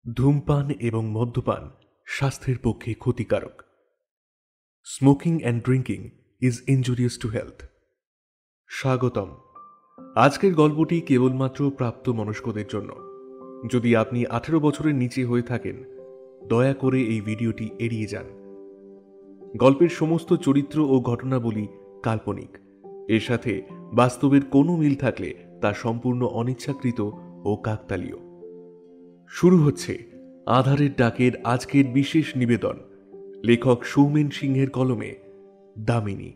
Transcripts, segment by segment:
ধূমপান এবং মদ্যপান স্বাস্থ্যের পক্ষে ক্ষতিকারক। Smoking and drinking is injurious to health. স্বাগতম। আজকের গল্পটি কেবলমাত্র প্রাপ্তবয়স্কদের জন্য। যদি আপনি 18 বছরের নিচে হয়ে থাকেন, দয়া করে এই ভিডিওটি এড়িয়ে যান। গল্পের সমস্ত চরিত্র ও ঘটনাবলী কাল্পনিক। এর সাথে বাস্তবের কোনো মিল থাকলে তা সম্পূর্ণ অনিচ্ছাকৃত ও কাকতালীয়। শুরু হচ্ছে আধারের ডাকের আজকের বিশেষ নিবেদন, লেখক সৌমেন সিংহের কলমে দামিনী।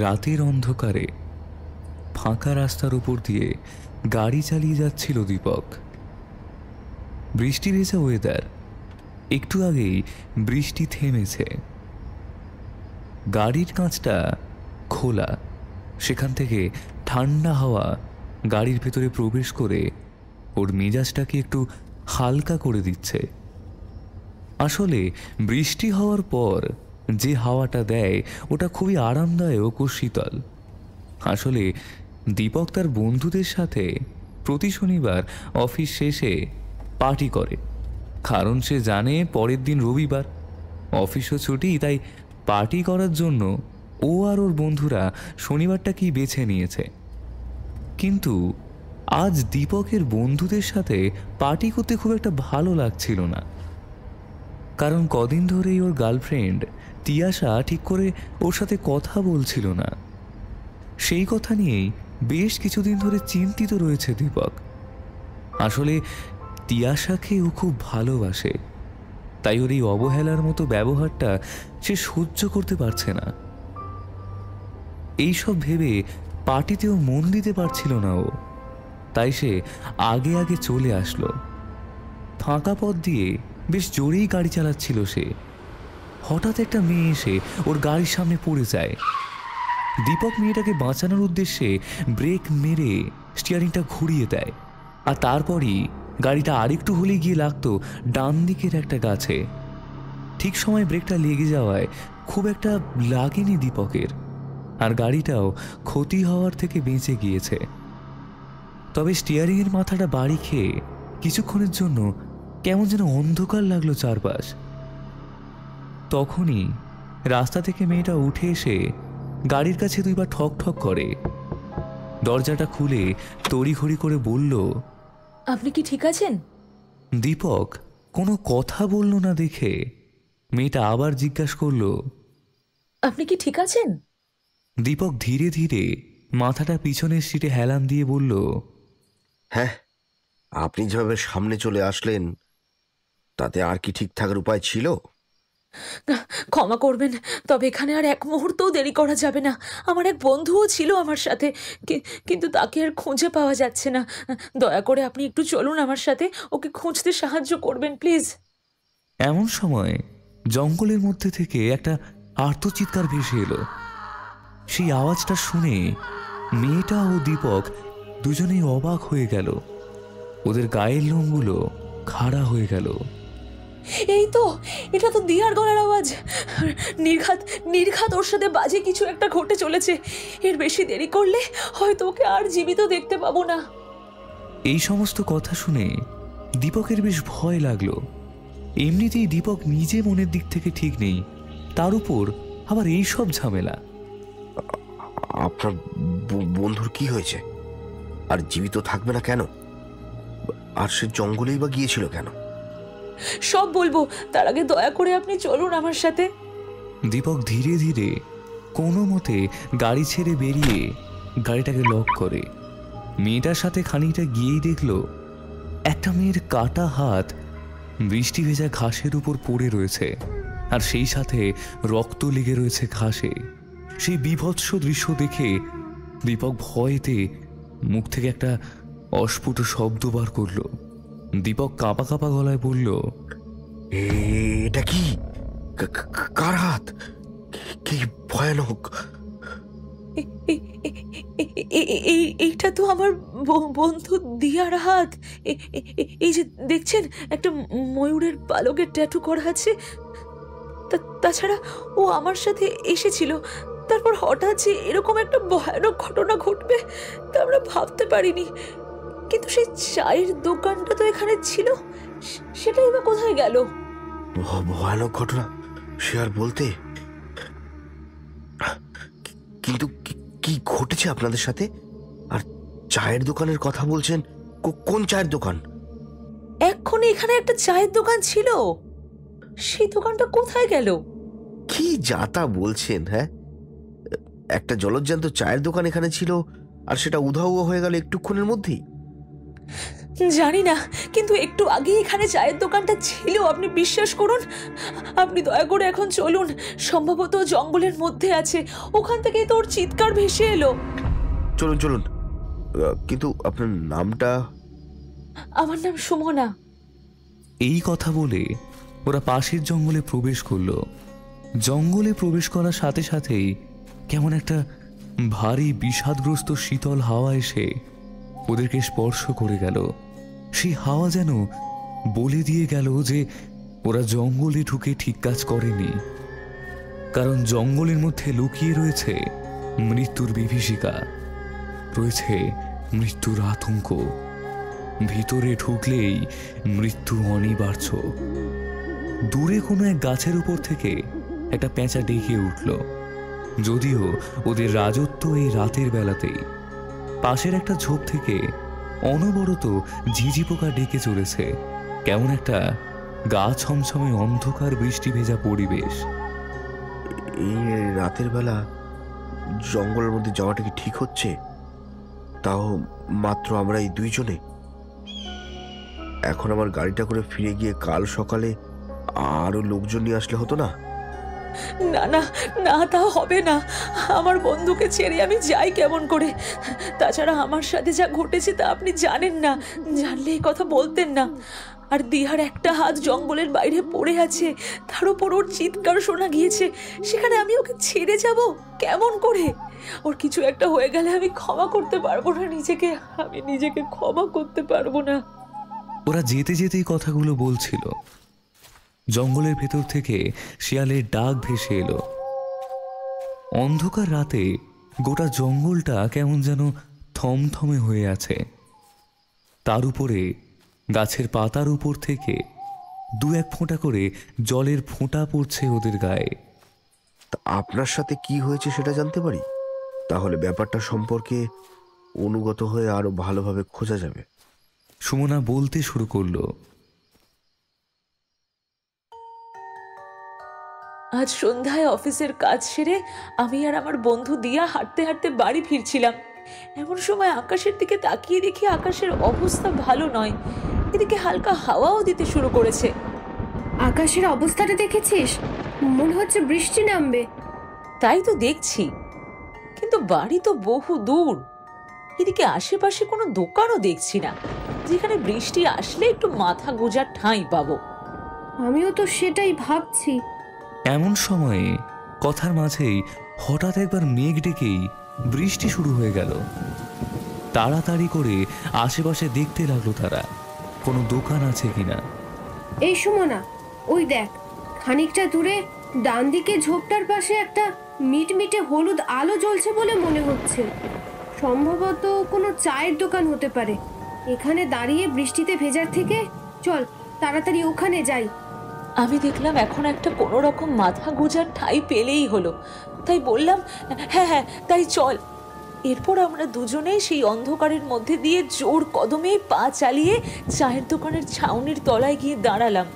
রাতের অন্ধকারে ফাঁকা রাস্তার উপর দিয়ে গাড়ি চালিয়ে যাচ্ছিল দীপক। বৃষ্টি ভেজা ওয়েদার, একটু আগেই বৃষ্টি থেমেছে। গাড়ির কাঁচটা খোলা, সেখান থেকে ঠান্ডা হাওয়া গাড়ির ভেতরে প্রবেশ করে ওর মেজাজটাকে একটু হালকা করে দিচ্ছে। আসলে বৃষ্টি হওয়ার পর যে হাওয়াটা দেয় ওটা খুবই আরামদায়ক ও শীতল। আসলে দীপক তার বন্ধুদের সাথে প্রতি শনিবার অফিস শেষে পার্টি করে, কারণ সে জানে পরের দিন রবিবার, অফিসও ছুটি। তাই পার্টি করার জন্য ও আর ওর বন্ধুরা শনিবারটাকেই বেছে নিয়েছে। কিন্তু আজ দীপকের বন্ধুদের সাথে পার্টি করতে খুব একটা ভালো লাগছিল না, কারণ কদিন ধরেই ওর গার্লফ্রেন্ড তিয়াশা ঠিক করে ওর সাথে কথা বলছিল না। সেই কথা নিয়েই বেশ কিছুদিন ধরে চিন্তিত রয়েছে দীপক। আসলে তিয়াশাকে ও খুব ভালোবাসে, তাই ওর এই অবহেলার মতো ব্যবহারটা সে সহ্য করতে পারছে না। এইসব ভেবে পার্টিতেও মন দিতে পারছিল না ও, তাই সে আগে আগে চলে আসলো। ফাঁকা পথ দিয়ে বেশ জোরেই গাড়ি চালাচ্ছিল সে। হঠাৎ একটা মেয়ে এসে ওর গাড়ির সামনে পড়ে যায়। দীপক মেয়েটাকে বাঁচানোর উদ্দেশ্যে ব্রেক মেরে স্টিয়ারিংটা ঘুরিয়ে দেয়, আর তারপরই গাড়িটা আরেকটু হলেই গিয়ে লাগতো ডান দিকের একটা গাছে। ঠিক সময় ব্রেকটা লেগে যাওয়ায় খুব একটা লাগেনি দীপকের, আর গাড়িটাও ক্ষতি হওয়ার থেকে বেঁচে গিয়েছে। তবে স্টিয়ারিংয়ের মাথাটা বাড়ি খেয়ে কিছুক্ষণের জন্য কেমন যেন অন্ধকার লাগলো চারপাশ। তখনই রাস্তা থেকে মেয়েটা উঠে এসে গাড়ির কাছে দুইবার ঠক ঠক করে। দরজাটা খুলে তড়িঘড়ি করে বলল, আপনি কি ঠিক আছেন? দীপক কোনো কথা বলল না দেখে মেয়েটা আবার জিজ্ঞাসা করলো, আপনি কি ঠিক আছেন? দীপক ধীরে ধীরে মাথাটা পিছনের সিটে হেলান দিয়ে বলল, হ্যাঁ, আপনি যেভাবে সামনে চলে আসলেন তাতে আর কি ঠিক থাকার উপায় ছিল? ক্ষমা করবেন, তবে এখানে আর এক মুহূর্তও দেরি করা যাবে না। আমার এক বন্ধুও ছিল আমার সাথে, কিন্তু তাকে আর খুঁজে পাওয়া যাচ্ছে না। দয়া করে আপনি একটু চলুন আমার সাথে, ওকে খুঁজতে সাহায্য করবেন প্লিজ। এমন সময় জঙ্গলের মধ্যে থেকে একটা আর্তচিৎকার ভেসে এলো। সেই আওয়াজটা শুনে মেয়েটা ও দীপক দুজনেই অবাক হয়ে গেল। ওদের গায়ের লোমগুলো খাড়া হয়ে গেল। এই তো, এটা তো দিয়ার গলার আওয়াজ। নির্ঘাত নির্ঘাত ওর সাথে বাজে কিছু একটা ঘটে চলেছে। এর বেশি দেরি করলে হয়তো ওকে আর জীবিত দেখতে পাবো না। এই সমস্ত কথা শুনে দীপকের বেশ ভয় লাগলো। এমনিতেই দীপক নিজে মনের দিক থেকে ঠিক নেই, তার উপর আবার এই সব ঝামেলা। আপনার বন্ধুর কি হয়েছে? আর জীবিত থাকবে না কেন? আর সে জঙ্গলেই বা গিয়েছিল কেন? সব বলবো, তার আগে দয়া করে আপনি চলুন আমার সাথে। দীপক ধীরে ধীরে কোনো মতে গাড়ি ছেড়ে বেরিয়ে গাড়িটাকে লক করে। মেয়েটার সাথে খানিকটা গিয়েই দেখলো একটা মেয়ের কাটা হাত বৃষ্টি ভেজা ঘাসের উপর পড়ে রয়েছে, আর সেই সাথে রক্ত লেগে রয়েছে ঘাসে। সেই বীভৎস দৃশ্য দেখে দীপক ভয়েতে মুখ থেকে একটা অস্ফুট শব্দ বার করলো। দীপক কাঁপা কাঁপা গলায় বলল, এটা কি? কার হাত? কি ভয়ানক! এইটা তো আমার বন্ধু দিয়ার হাত। এই যে দেখছেন, একটা ময়ূরের পালকের ট্যাটু করা আছে। তাছাড়া ও আমার সাথে এসেছিল, তারপর হঠাৎ যে এরকম একটা ভয়ানক ঘটনা ভাবতে পারিনি। কিন্তু সেই চায়ের দোকানটা তো এখানে ছিল, সেটাই বা কোথায় গেল? ভয়ানক ঘটনা, সে আর বলতে। কিন্তু কি ঘটেছে আপনাদের সাথে? আর চায়ের দোকানের কথা বলছেন, কোন চায়ের দোকান? এক্ষুনি এখানে একটা চায়ের দোকান ছিল, সেই দোকানটা কোথায় গেল? কি যাতা বলছেন? হ্যাঁ, একটা জলজ্যান্ত চায়ের দোকান এখানে ছিল, আর সেটা উধাও হয়ে গেল একটুক্ষণের মধ্যেই। জানি না, কিন্তু একটু আগে এখানে চায়ের দোকানটা ছিল, আপনি বিশ্বাস করুন। আপনি দয়া করে এখন চলুন, সম্ভবত জঙ্গলের মধ্যে আছে, ওখান থেকেই তো ওর চিৎকার ভেসে এলো। চলুন চলুন, কিন্তু আপনার নামটা? আমার নাম সুমনা। এই কথা বলে ওরা পাশের জঙ্গলে প্রবেশ করলো। জঙ্গলে প্রবেশ করার সাথে সাথেই কেমন একটা ভারী বিষাদগ্রস্ত শীতল হাওয়া এসে ওদেরকে স্পর্শ করে গেল। সেই হাওয়া যেন বলে দিয়ে গেল যে ওরা জঙ্গলে ঢুকে ঠিক কাজ করেনি, কারণ জঙ্গলের মধ্যে লুকিয়ে রয়েছে মৃত্যুর বিভীষিকা, রয়েছে মৃত্যুর আতঙ্ক। ভিতরে ঢুকলেই মৃত্যু অনিবার্য। দূরে কোনো এক গাছের উপর থেকে একটা পেঁচা ডেকে উঠল, যদিও ওদের রাজত্ব এই রাতের বেলাতেই। পাশের একটা ঝোপ থেকে অনবরত ঝিঝি পোকা ডেকে চলেছে। কেমন একটা গা ছমছমে অন্ধকার বৃষ্টি ভেজা পরিবেশ। এই রাতের বেলা জঙ্গলের মধ্যে যাওয়াটা কি ঠিক হচ্ছে? তাও মাত্র আমরা এই দুইজনে। এখন আমার গাড়িটা করে ফিরে গিয়ে কাল সকালে আরো লোকজন নিয়ে আসলে হতো না? না না না, তা হবে না। আমার বন্ধুকে ছেড়ে আমি যাই কেমন করে? তাছাড়া আমার সাথে যা ঘটেছে তা আপনি জানেন না, জানলে এই কথা বলতেন না। আর দিহার একটা হাত জঙ্গলের বাইরে পড়ে আছে, তার উপর ওর চিৎকার শোনা গিয়েছে। সেখানে আমি ওকে ছেড়ে যাব কেমন করে? ওর কিছু একটা হয়ে গেলে আমি ক্ষমা করতে পারবো না নিজেকে, আমি নিজেকে ক্ষমা করতে পারবো না। ওরা যেতে যেতেই কথাগুলো বলছিল। জঙ্গলের ভেতর থেকে শিয়ালের ডাক ভেসে এলো। অন্ধকার রাতে গোটা জঙ্গলটা কেমন যেন থমথমে হয়ে আছে। তার উপরে গাছের পাতার উপর থেকে দু এক ফোঁটা করে জলের ফোঁটা পড়ছে ওদের গায়ে। তা আপনার সাথে কি হয়েছে সেটা জানতে পারি? তাহলে ব্যাপারটা সম্পর্কে অনুগত হয়ে আরো ভালোভাবে খোঁজা যাবে। সুমনা বলতে শুরু করলো। আজ সন্ধ্যায় অফিসের কাজ সেরে আমি আর আমার বন্ধু দিয়া হাঁটতে হাঁটতে বাড়ি ফিরছিলাম। এমন সময় আকাশের দিকে তাকিয়ে দেখি আকাশের অবস্থা ভালো নয়, এদিকে হালকা হাওয়াও দিতে শুরু করেছে। আকাশের অবস্থাটা দেখেছিস? মনে হচ্ছে বৃষ্টি নামবে। তাই তো দেখছি, কিন্তু বাড়ি তো বহু দূর। এদিকে আশেপাশে কোনো দোকানও দেখছি না যেখানে বৃষ্টি আসলে একটু মাথা গোজার ঠাঁই পাবো। আমিও তো সেটাই ভাবছি। এমন সময়ে কথার মাঝেই হঠাৎ একবার মেঘ ডেকেই বৃষ্টি শুরু হয়ে গেল। তাড়াতাড়ি করে আশেপাশে দেখতে লাগলো তারা কোনো দোকান আছে কিনা। এই সুমনা, ওই দেখ, খানিকটা দূরে ডান দিকে ঝোপটার পাশে একটা মিটমিটে হলুদ আলো জ্বলছে বলে মনে হচ্ছে। সম্ভবত কোনো চায়ের দোকান হতে পারে। এখানে দাঁড়িয়ে বৃষ্টিতে ভেজার থেকে চল তাড়াতাড়ি ওখানে যাই। আমি দেখলাম এখন একটা কোনো রকম মাথা গোজার ঠাঁই পেলেই হলো, তাই বললাম হ্যাঁ হ্যাঁ তাই চল। এরপর আমরা দুজনেই সেই অন্ধকারের মধ্যে দিয়ে জোর কদমে পা চালিয়ে চায়ের দোকানের ছাউনির তলায় গিয়ে দাঁড়ালাম।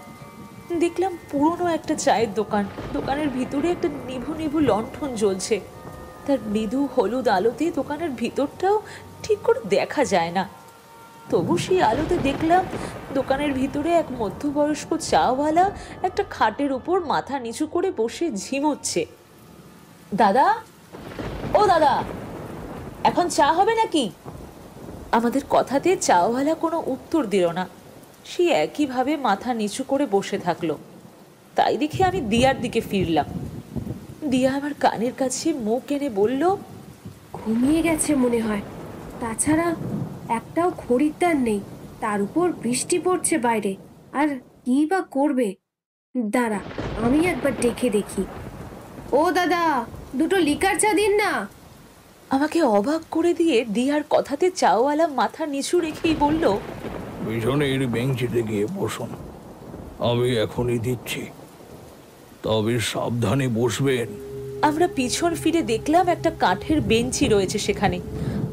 দেখলাম পুরনো একটা চায়ের দোকান, দোকানের ভিতরে একটা নিভু নিভু লণ্ঠন জ্বলছে। তার মৃদু হলুদ আলোতে দোকানের ভিতরটাও ঠিক করে দেখা যায় না, তবু সেই আলোতে দেখলাম দোকানের ভিতরে এক মধ্যবয়স্ক চাওয়ালা একটা খাটের উপর মাথা নিচু করে বসে ঝিমোচ্ছে। দাদা, ও দাদা, এখন চা হবে নাকি? আমাদের কথাতে চাওয়ালা কোনো উত্তর দিল না, সে একইভাবে মাথা নিচু করে বসে থাকলো। তাই দেখে আমি দিয়ার দিকে ফিরলাম। দিয়া আমার কানের কাছে মুখ এনে বলল, ঘুমিয়ে গেছে মনে হয়। তাছাড়া একটাও খরিদ্দার নেই, তার উপর বৃষ্টি পড়ছে বাইরে, আর কি বা করবে। দাঁড়া, আমি একবার ডেকে দেখি। ও দাদা, দুটো লিকার চা দিন না। আমাকে অবাক করে দিয়ে দিয়ার কথাতে চাওয়ালা মাথা নিচু রেখেই বলল, পিছনের বেঞ্চিতে গিয়ে বসুন, আমি এখনই দিচ্ছি, তবে সাবধানে বসবেন। আমরা পিছন ফিরে দেখলাম একটা কাঠের বেঞ্চি রয়েছে সেখানে।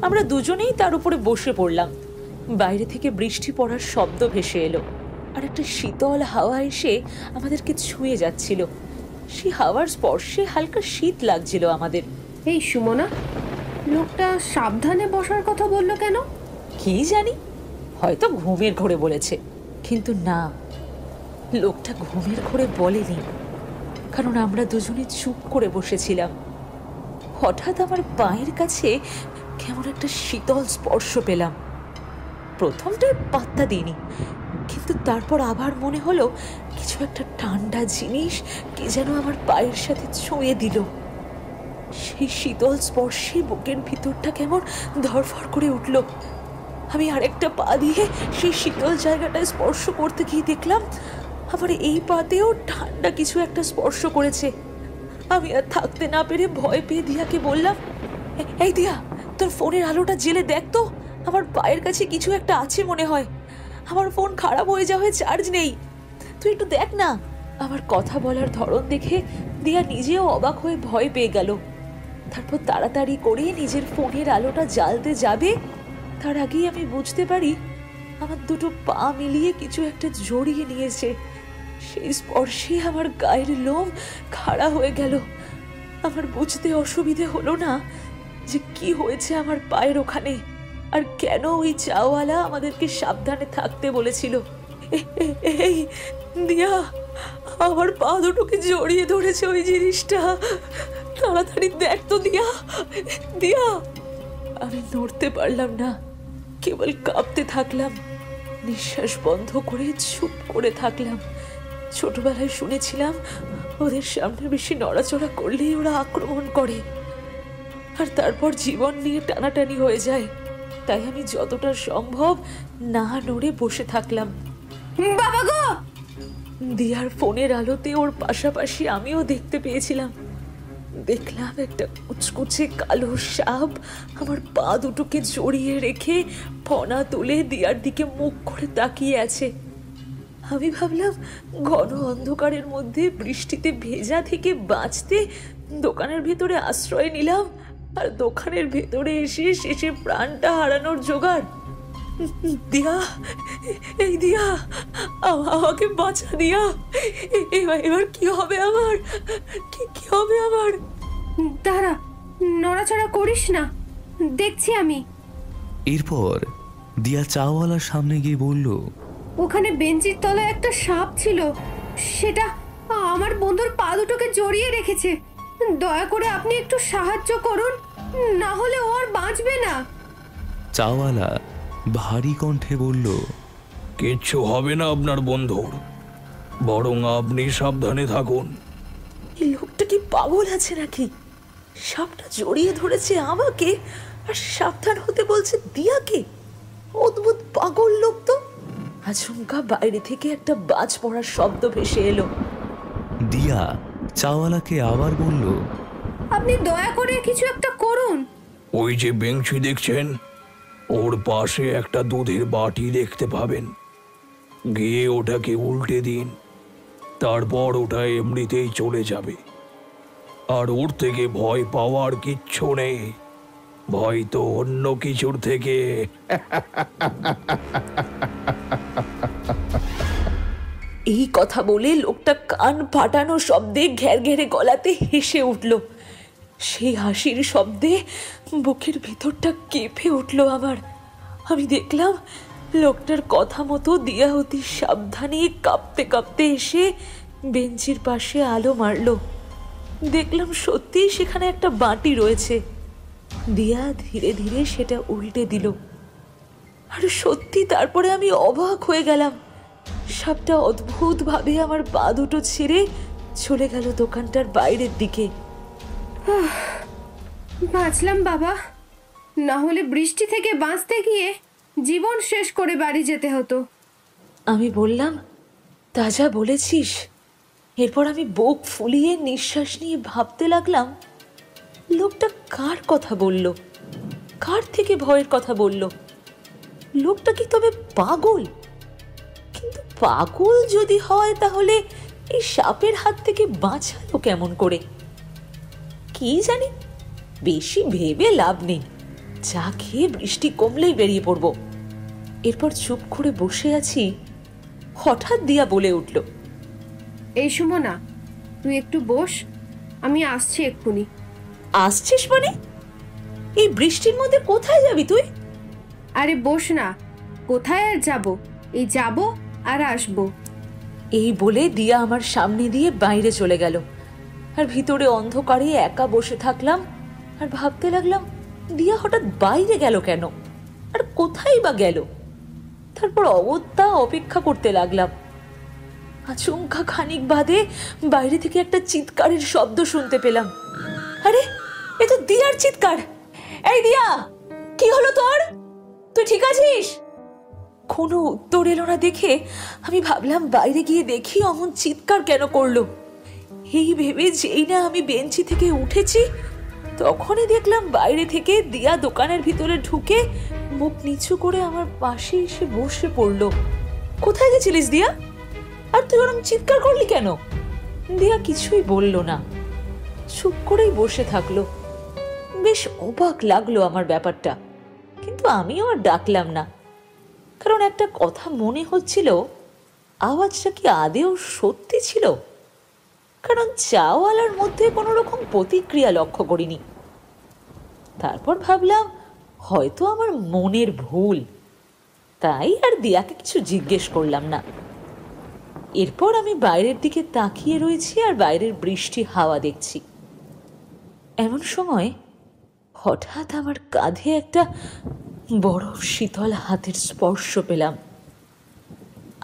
আমরা দুজনেই তার উপরে বসে পড়লাম। বাইরে থেকে বৃষ্টি পড়ার শব্দ ভেসে এলো, আর একটা শীতল হাওয়া এসে আমাদেরকে ছুঁয়ে যাচ্ছিল। সেই হাওয়ার স্পর্শে হালকা শীত লাগছিল আমাদের। এই সুমনা, লোকটা সাবধানে বসার কথা বললো কেন? কি জানি, হয়তো ঘুমের ঘোরে বলেছে। কিন্তু না, লোকটা ঘুমের ঘোরে বলেনি, কারণ আমরা দুজনে চুপ করে বসেছিলাম। হঠাৎ আমার পায়ের কাছে কেমন একটা শীতল স্পর্শ পেলাম। প্রথমটায় পাত্তা দিইনি, কিন্তু তারপর আবার মনে হলো কিছু একটা ঠান্ডা জিনিস কে যেন আমার পায়ের সাথে ছুঁয়ে দিল। সেই শীতল স্পর্শে বুকের ভিতরটা কেমন ধড়ফড় করে উঠল। আমি আরেকটা পা দিয়ে সেই শীতল জায়গাটায় স্পর্শ করতে গিয়ে দেখলাম আমার এই পাতেও ঠান্ডা কিছু একটা স্পর্শ করেছে। আমি আর থাকতে না পেরে ভয় পেয়ে দিয়াকে বললাম, এই দিয়া, তোর ফোনের আলোটা জ্বেলে দেখ তো, আমার পায়ের কাছে কিছু একটা আছে মনে হয়। আমার ফোন খারাপ হয়ে যাওয়ায় চার্জ নেই, তুই একটু দেখ না। আমার কথা বলার ধরন দেখে দিয়া নিজেও অবাক হয়ে ভয় পেয়ে গেল। তারপর তাড়াতাড়ি করে নিজের ফোনের আলোটা জ্বালতে যাবে, তার আগেই আমি বুঝতে পারি আমার দুটো পা মিলিয়ে কিছু একটা জড়িয়ে নিয়েছে। সেই স্পর্শে আমার গায়ের লোম খাড়া হয়ে গেল। আমার বুঝতে অসুবিধে হলো না যে কি হয়েছে আমার পায়ের ওখানে, আর কেন ওই চাওয়ালা আমাদেরকে সাবধানে থাকতে বলেছিল। এই দিয়া, আমার পা দুটোকে জড়িয়ে ধরেছে ওই জিনিসটা, তাড়াতাড়ি দেখ তো দিয়া, দিয়া। আমি নড়তে পারলাম না, কেবল কাঁপতে থাকলাম, নিঃশ্বাস বন্ধ করে চুপ করে থাকলাম। ছোটবেলায় শুনেছিলাম ওদের সামনে বেশি নড়াচড়া করলেই ওরা আক্রমণ করে, আর তারপর জীবন নিয়ে টানাটানি হয়ে যায়। তাই আমি যতটা সম্ভব না নড়ে বসে থাকলাম। বাবা গো! দিয়ার ফোনের আলোতে ওর পাশাপাশি আমিও দেখতে পেয়েছিলাম। দেখলাম একটা কুচকুচে কালো সাপ আমার পা দুটোকে জড়িয়ে রেখে ফনা তুলে দিয়ার দিকে মুখ করে তাকিয়ে আছে। আমি ভাবলাম ঘন অন্ধকারের মধ্যে বৃষ্টিতে ভেজা থেকে বাঁচতে দোকানের ভেতরে আশ্রয় নিলাম, আর দোকানের ভেতরে এসে শেষে প্রাণটা হারানোর জোগাড়। দিয়া, এই দিয়া, আমাকে বাঁচা দিয়া। এবার কি হবে আমার, কি হবে আমার? দাঁড়া, নড়াচড়া করিস না, দেখছি আমি। এরপর দিয়া চাওয়ালার সামনে গিয়ে বলল, ওখানে বেঞ্চির তলায় একটা সাপ ছিল, সেটা আমার বন্ধুর পা দুটোকে জড়িয়ে রেখেছে। দয়া করে আপনি একটু সাহায্য করুন, না হলে ও আর বাঁচবে না। চাওয়ালা ভারী কণ্ঠে বলল, কিচ্ছু হবে না আপনার বন্ধুর, বরং আপনি সাবধানে থাকুন। এই লোকটা কি পাগল আছে নাকি? সাপটা জড়িয়ে ধরেছে আমাকে আর সাবধান হতে বলছে দিয়াকে। অদ্ভুত পাগল লোক তো। আচমকা বাইরে থেকে একটা বাজ পড়ার শব্দ ভেসে এলো। দিয়া চাওয়ালাকে আবার বলল, আপনি দয়া করে কিছু একটা করুন। ওই যে বেঞ্চি দেখছেন, ওর পাশে একটা দুধের বাটি দেখতে পাবেন, গিয়ে ওটাকে উল্টে দিন, তারপর ওটা এমনিতেই চলে যাবে। আর ওর থেকে ভয় পাওয়ার কিচ্ছু নেই, ভয় তো অন্য কিছুর থেকে। এই কথা বলে লোকটা কান ফাটানো শব্দে ঘের ঘেরে গলাতে হেসে উঠল। সেই হাসির শব্দে বুকের ভিতরটা কেঁপে উঠল আমার। আমি দেখলাম লোকটার কথা মতো দিয়া অতি সাবধানে কাঁপতে কাঁপতে এসে বেঞ্চির পাশে আলো মারল। দেখলাম সত্যিই সেখানে একটা বাটি রয়েছে। দিয়া ধীরে ধীরে সেটা উল্টে দিল, আর সত্যি তারপরে আমি অবাক হয়ে গেলাম। সাপটা অদ্ভুতভাবে আমার পা দুটো ছেড়ে চলে গেল দোকানটার বাইরের দিকে। বাঁচলাম বাবা, না হলে বৃষ্টি থেকে বাঁচতে গিয়ে জীবন শেষ করে বাড়ি যেতে হতো। আমি বললাম, তাজা বলেছিস। এরপর আমি বুক ফুলিয়ে নিঃশ্বাস নিয়ে ভাবতে লাগলাম, লোকটা কার কথা বলল। কার থেকে ভয়ের কথা বলল? লোকটা কি তবে পাগল? কিন্তু পাগল যদি হয় তাহলে এই সাপের হাত থেকে বাঁচালো কেমন করে? কি জানি, বেশি ভেবে লাভ নেই, চা খেয়ে বৃষ্টি কমলেই বেরিয়ে পড়ব। এরপর চুপ করে বসে আছি, হঠাৎ দিয়া বলে উঠল, এই সুমনা, তুই একটু বস, আমি আসছি এক্ষুনি। আসছিস মানে? এই বৃষ্টির মধ্যে কোথায় যাবি তুই? আরে বস না, কোথায় আর যাব, এই যাব আর আসবো। এই বলে দিয়া আমার সামনে দিয়ে বাইরে চলে গেল। আর ভিতরে অন্ধকারে একা বসে থাকলাম আর ভাবতে লাগলাম, দিয়া হঠাৎ বাইরে গেল কেন, আর কোথায় বা গেল? তারপর অগত্যা অপেক্ষা করতে লাগলাম। আচমকা খানিক বাদে বাইরে থেকে একটা চিৎকারের শব্দ শুনতে পেলাম। আরে, এ তো দিয়ার চিৎকার! এই দিয়া, কি হলো তোর? তুই ঠিক আছিস? কোনো উত্তর এলো না দেখে আমি ভাবলাম বাইরে গিয়ে দেখি অমন চিৎকার কেন করলো। এই ভেবে যেই না আমি বেঞ্চি থেকে উঠেছি, তখনই দেখলাম বাইরে থেকে দিয়া দোকানের ভিতরে ঢুকে মুখ নিচু করে আমার পাশে এসে বসে পড়লো। কোথায় গেছিলিস দিয়া? আর তুই ওরম চিৎকার করলি কেন? দিয়া কিছুই বলল না, চুপ করেই বসে থাকলো। বেশ অবাক লাগলো আমার ব্যাপারটা, কিন্তু আমিও আর ডাকলাম না, কারণ একটা কথা মনে হচ্ছিল, আওয়াজটা কি আদেও সত্যি ছিল? কারণ চাওয়ালার মধ্যে কোনো রকম প্রতিক্রিয়া লক্ষ্য করিনি। তারপর ভাবলাম হয়তো আমার মনের ভুল, তাই আর দিয়াকে কিছু জিজ্ঞেস করলাম না। এরপর আমি বাইরের দিকে তাকিয়ে রয়েছি আর বাইরের বৃষ্টি হাওয়া দেখছি। এমন সময় হঠাৎ আমার কাঁধে একটা বড় শীতল হাতের স্পর্শ পেলাম।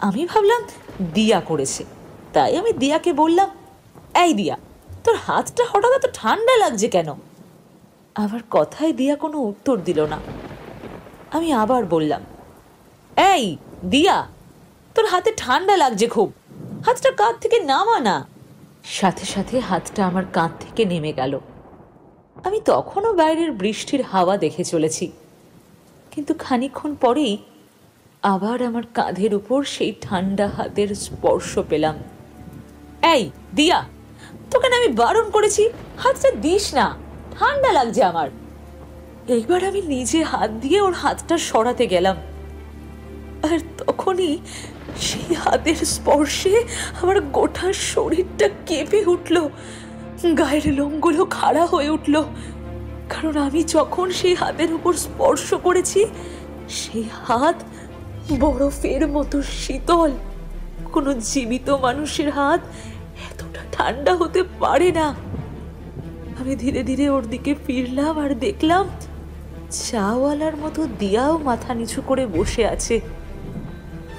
আমি ভাবলাম দিয়া করেছে, তাই আমি দিয়াকে বললাম, এই দিয়া, তোর হাতটা হঠাৎ এত ঠান্ডা লাগছে কেন? আমার কথায় দিয়া কোনো উত্তর দিল না। আমি আবার বললাম, এই দিয়া, তোর হাতে ঠান্ডা লাগছে খুব, হাতটা কাঁধ থেকে নামা না। সাথে সাথে হাতটা আমার কাঁধ থেকে নেমে গেল। আমি তখনও বাইরের বৃষ্টির হাওয়া দেখে চলেছি, কিন্তু খানিকক্ষণ পরেই আবার আমার কাঁধের উপর সেই ঠান্ডা হাতের স্পর্শ পেলাম। এই দিয়া, তোকে আমি বারণ করেছি, হাতটা দিস না, ঠান্ডা লাগছে আমার। এইবার আমি নিজে হাত দিয়ে ওর হাতটা সরাতে গেলাম, আর তখনই সেই হাতের স্পর্শে আমার গোটা শরীরটা কেঁপে উঠল, গায়ের লোমগুলো খাড়া হয়ে উঠল। কারণ আমি যখন সেই হাতের উপর স্পর্শ করেছি, সেই হাত বরফের মতো শীতল। কোনো জীবিত মানুষের হাত এতটা ঠান্ডা হতে পারে না। আমি ধীরে ধীরে ওর দিকে ফিরলাম আর দেখলাম চাওয়ালার মতো দিয়াও মাথা নিচু করে বসে আছে।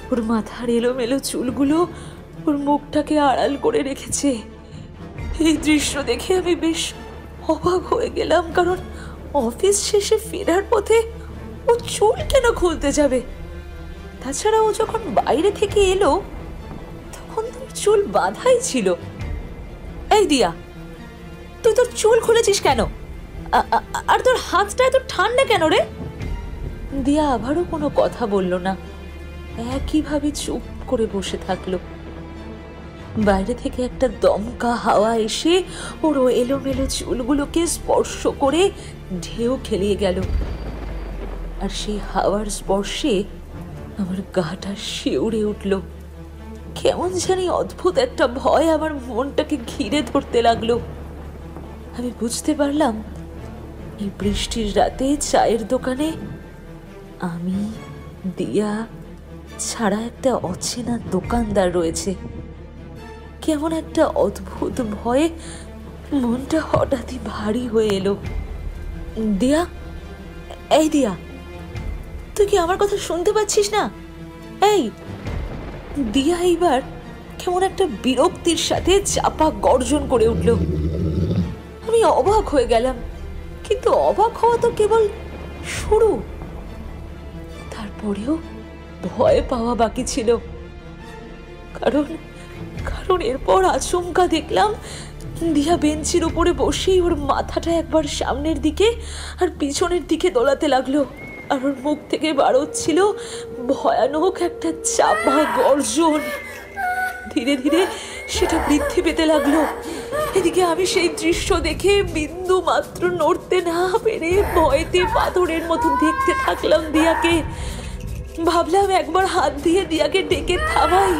ওর মাথার এলোমেলো চুলগুলো ওর মুখটাকে আড়াল করে রেখেছে। এই দৃশ্য দেখে আমি বেশ অবাক হয়ে গেলাম, কারণ অফিস শেষে ফেরার পথে ও চুল কেন খুলতে যাবে? তাছাড়া ও যখন বাইরে থেকে এলো তখন তোর চুল বাঁধাই ছিল। এই দিয়া, তুই তোর চুল খুলেছিস কেন? আর তোর হাতটা এত ঠান্ডা কেন রে? দিয়া আবারও কোনো কথা বলল না, একইভাবে চুপ করে বসে থাকলো। বাইরে থেকে একটা দমকা হাওয়া এসে ওর এলোমেলো চুলগুলোকে স্পর্শ করে ঢেউ খেলিয়ে গেল, আর সেই হাওয়ার স্পর্শে আমার গাটা শিউরে উঠল। কেমন জানি অদ্ভুত একটা ভয় আমার মনটাকে ঘিরে ধরতে লাগলো। আমি বুঝতে পারলাম এই বৃষ্টির রাতে চায়ের দোকানে আমি, দিয়া ছাড়া একটা অচেনা দোকানদার রয়েছে। কেমন একটা অদ্ভুত ভয়ে মনটা হঠাৎই ভারী হয়ে এলো। দিয়া, এই দিয়া, তুই কি আমার কথা শুনতে পাচ্ছিস না? এই দিয়া এইবার কেমন একটা বিরক্তির সাথে চাপা গর্জন করে উঠল। আমি অবাক হয়ে গেলাম, কিন্তু অবাক হওয়া তো কেবল শুরু। তারপরেও ভয় পাওয়া বাকি ছিল, কারণ এরপর আচমকা দেখলাম দিয়া বেঞ্চির উপরে বসেই ওর মাথাটা একবার সামনের দিকে আর পিছনের দিকে দোলাতে লাগলো, আর ওর মুখ থেকে বার হচ্ছিল ভয়ানক একটা চাপা গর্জন। ধীরে ধীরে সেটা বৃদ্ধি পেতে লাগলো। এদিকে আমি সেই দৃশ্য দেখে বিন্দু মাত্র নড়তে না পেরে ভয়তে পাথরের মতো দেখতে থাকলাম দিয়াকে। ভাবলাম একবার হাত দিয়ে দিয়াকে ডেকে থামাই,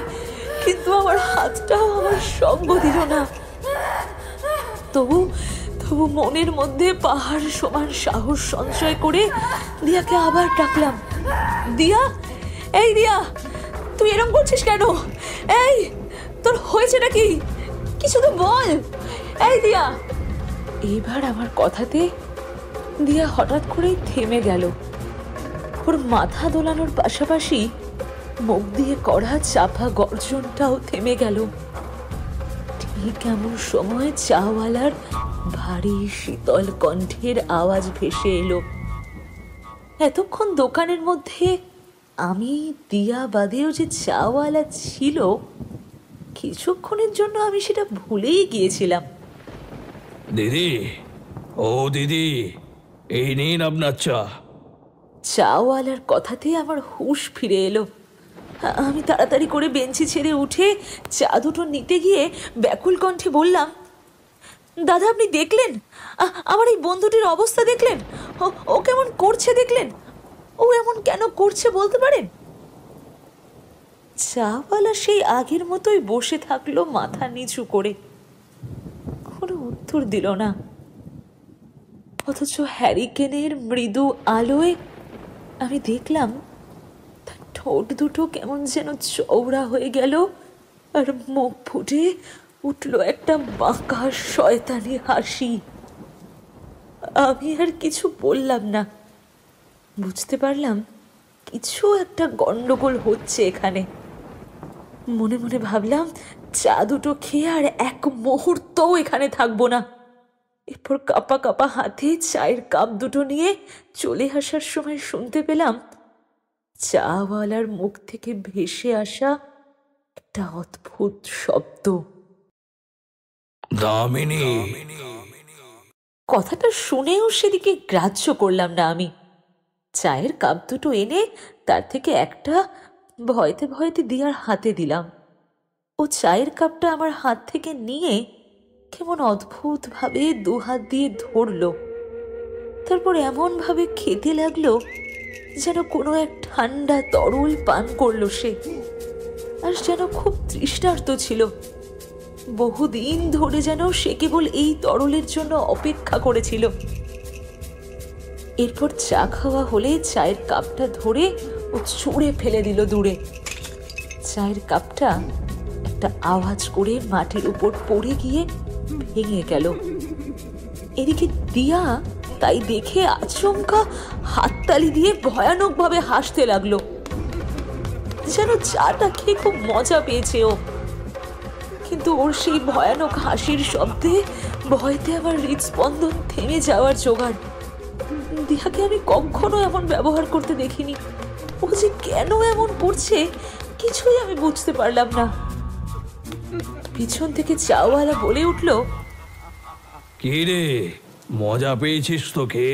কিন্তু আমার হাতটাও আমার সঙ্গ দিল না। তবু মনের মধ্যে পাহাড় সমান সাহস সঞ্চয় করে দিয়াকে আবার ডাকলাম, দিয়া, এই দিয়া, তুই এরকম করছিস কেন? এই, তোর হয়েছে নাকি? কিছু তো বল। এই দিয়া। এইবার আমার কথাতে দিয়া হঠাৎ করেই থেমে গেল। ওর মাথা দোলানোর পাশাপাশি মুখ দিয়ে কড়া চাপা গর্জনটাও থেমে গেল। ঠিক এমন সময় চাওয়ালার ভারী শীতল কণ্ঠের আওয়াজ ভেসে এলো। এতক্ষণ দোকানের মধ্যে আমি, দিয়া বাদেও যে চাওয়ালা ছিল, কিছুক্ষণের জন্য আমি সেটা ভুলেই গিয়েছিলাম। দিদি, ও দিদি, এই নিন আপনার চা। চাওয়ালার কথাতে আমার হুঁশ ফিরে এলো। আমি তাড়াতাড়ি করে বেঞ্চি ছেড়ে উঠে চা দুটো নিতে গিয়ে ব্যাকুল কণ্ঠে বললাম, দাদা, আপনি দেখলেন আমার এই বন্ধুটির অবস্থা? দেখলেন ও কেমন করছে? দেখলেন ও এমন কেন করছে বলতে পারেন? চাওয়ালা সেই আগের মতোই বসে থাকলো মাথা নিচু করে, কোনো উত্তর দিল না। অথচ হ্যারিকেনের মৃদু আলোয় আমি দেখলাম তার ঠোঁট দুটো কেমন যেন চওড়া হয়ে গেল, আর মুখ ফুটে উঠল একটা বাঁকা শয়তানি হাসি। আমি আর কিছু বললাম না। বুঝতে পারলাম কিছু একটা গন্ডগোল হচ্ছে এখানে। মনে মনে ভাবলাম, চা দুটো খেয়ে আর এক মুহূর্তও এখানে থাকবো না। এরপর কাপা কাপা হাতে চায়ের কাপ দুটো নিয়ে চলে আসার সময় শুনতে পেলাম চাওয়ালার মুখ থেকে ভেসে আসা একটা অদ্ভুত শব্দ, দামিনী। কথাটা শুনেও সেদিকে গ্রাহ্য করলাম না আমি। চায়ের কাপ দুটো এনে তার থেকে একটা ভয়তে ভয়তে দিয়ার হাতে দিলাম। ও চায়ের কাপটা আমার হাত থেকে নিয়ে কেমন অদ্ভুতভাবে দুহাত দিয়ে ধরল, তারপর এমন ভাবে খেতে লাগলো যেন কোনো এক ঠান্ডা তরল পান করলো সে, আর যেন খুব তৃষ্ণার্ত ছিল। বহুদিন ধরে যেন সে কেবল এই তরলের জন্য অপেক্ষা করেছিল। এরপর চা খাওয়া হলে চায়ের কাপটা ধরে ও ছুঁড়ে ফেলে দিল দূরে। চায়ের কাপটা একটা আওয়াজ করে মাটির উপর পড়ে গিয়ে ভেঙে গেল। এদিকে দিয়া তাই দেখে আচমকা হাততালি দিয়ে ভয়ানকভাবে হাসতে লাগলো, যেন চাটা খেয়ে খুব মজা পেয়েছে ও। কিন্তু ওর সেই ভয়ানক হাসির শব্দে ভয়তে আমার হৃদস্পন্দন থেমে যাওয়ার জোগাড়। দিহাকে আমি কখনো এমন ব্যবহার করতে দেখিনি। ও যে কেন এমন করছে কিছুই আমি বুঝতে পারলাম না। পিছন থেকে চাওয়ালা বলে উঠল, কি রে, মজা পেয়েছিস তোকে?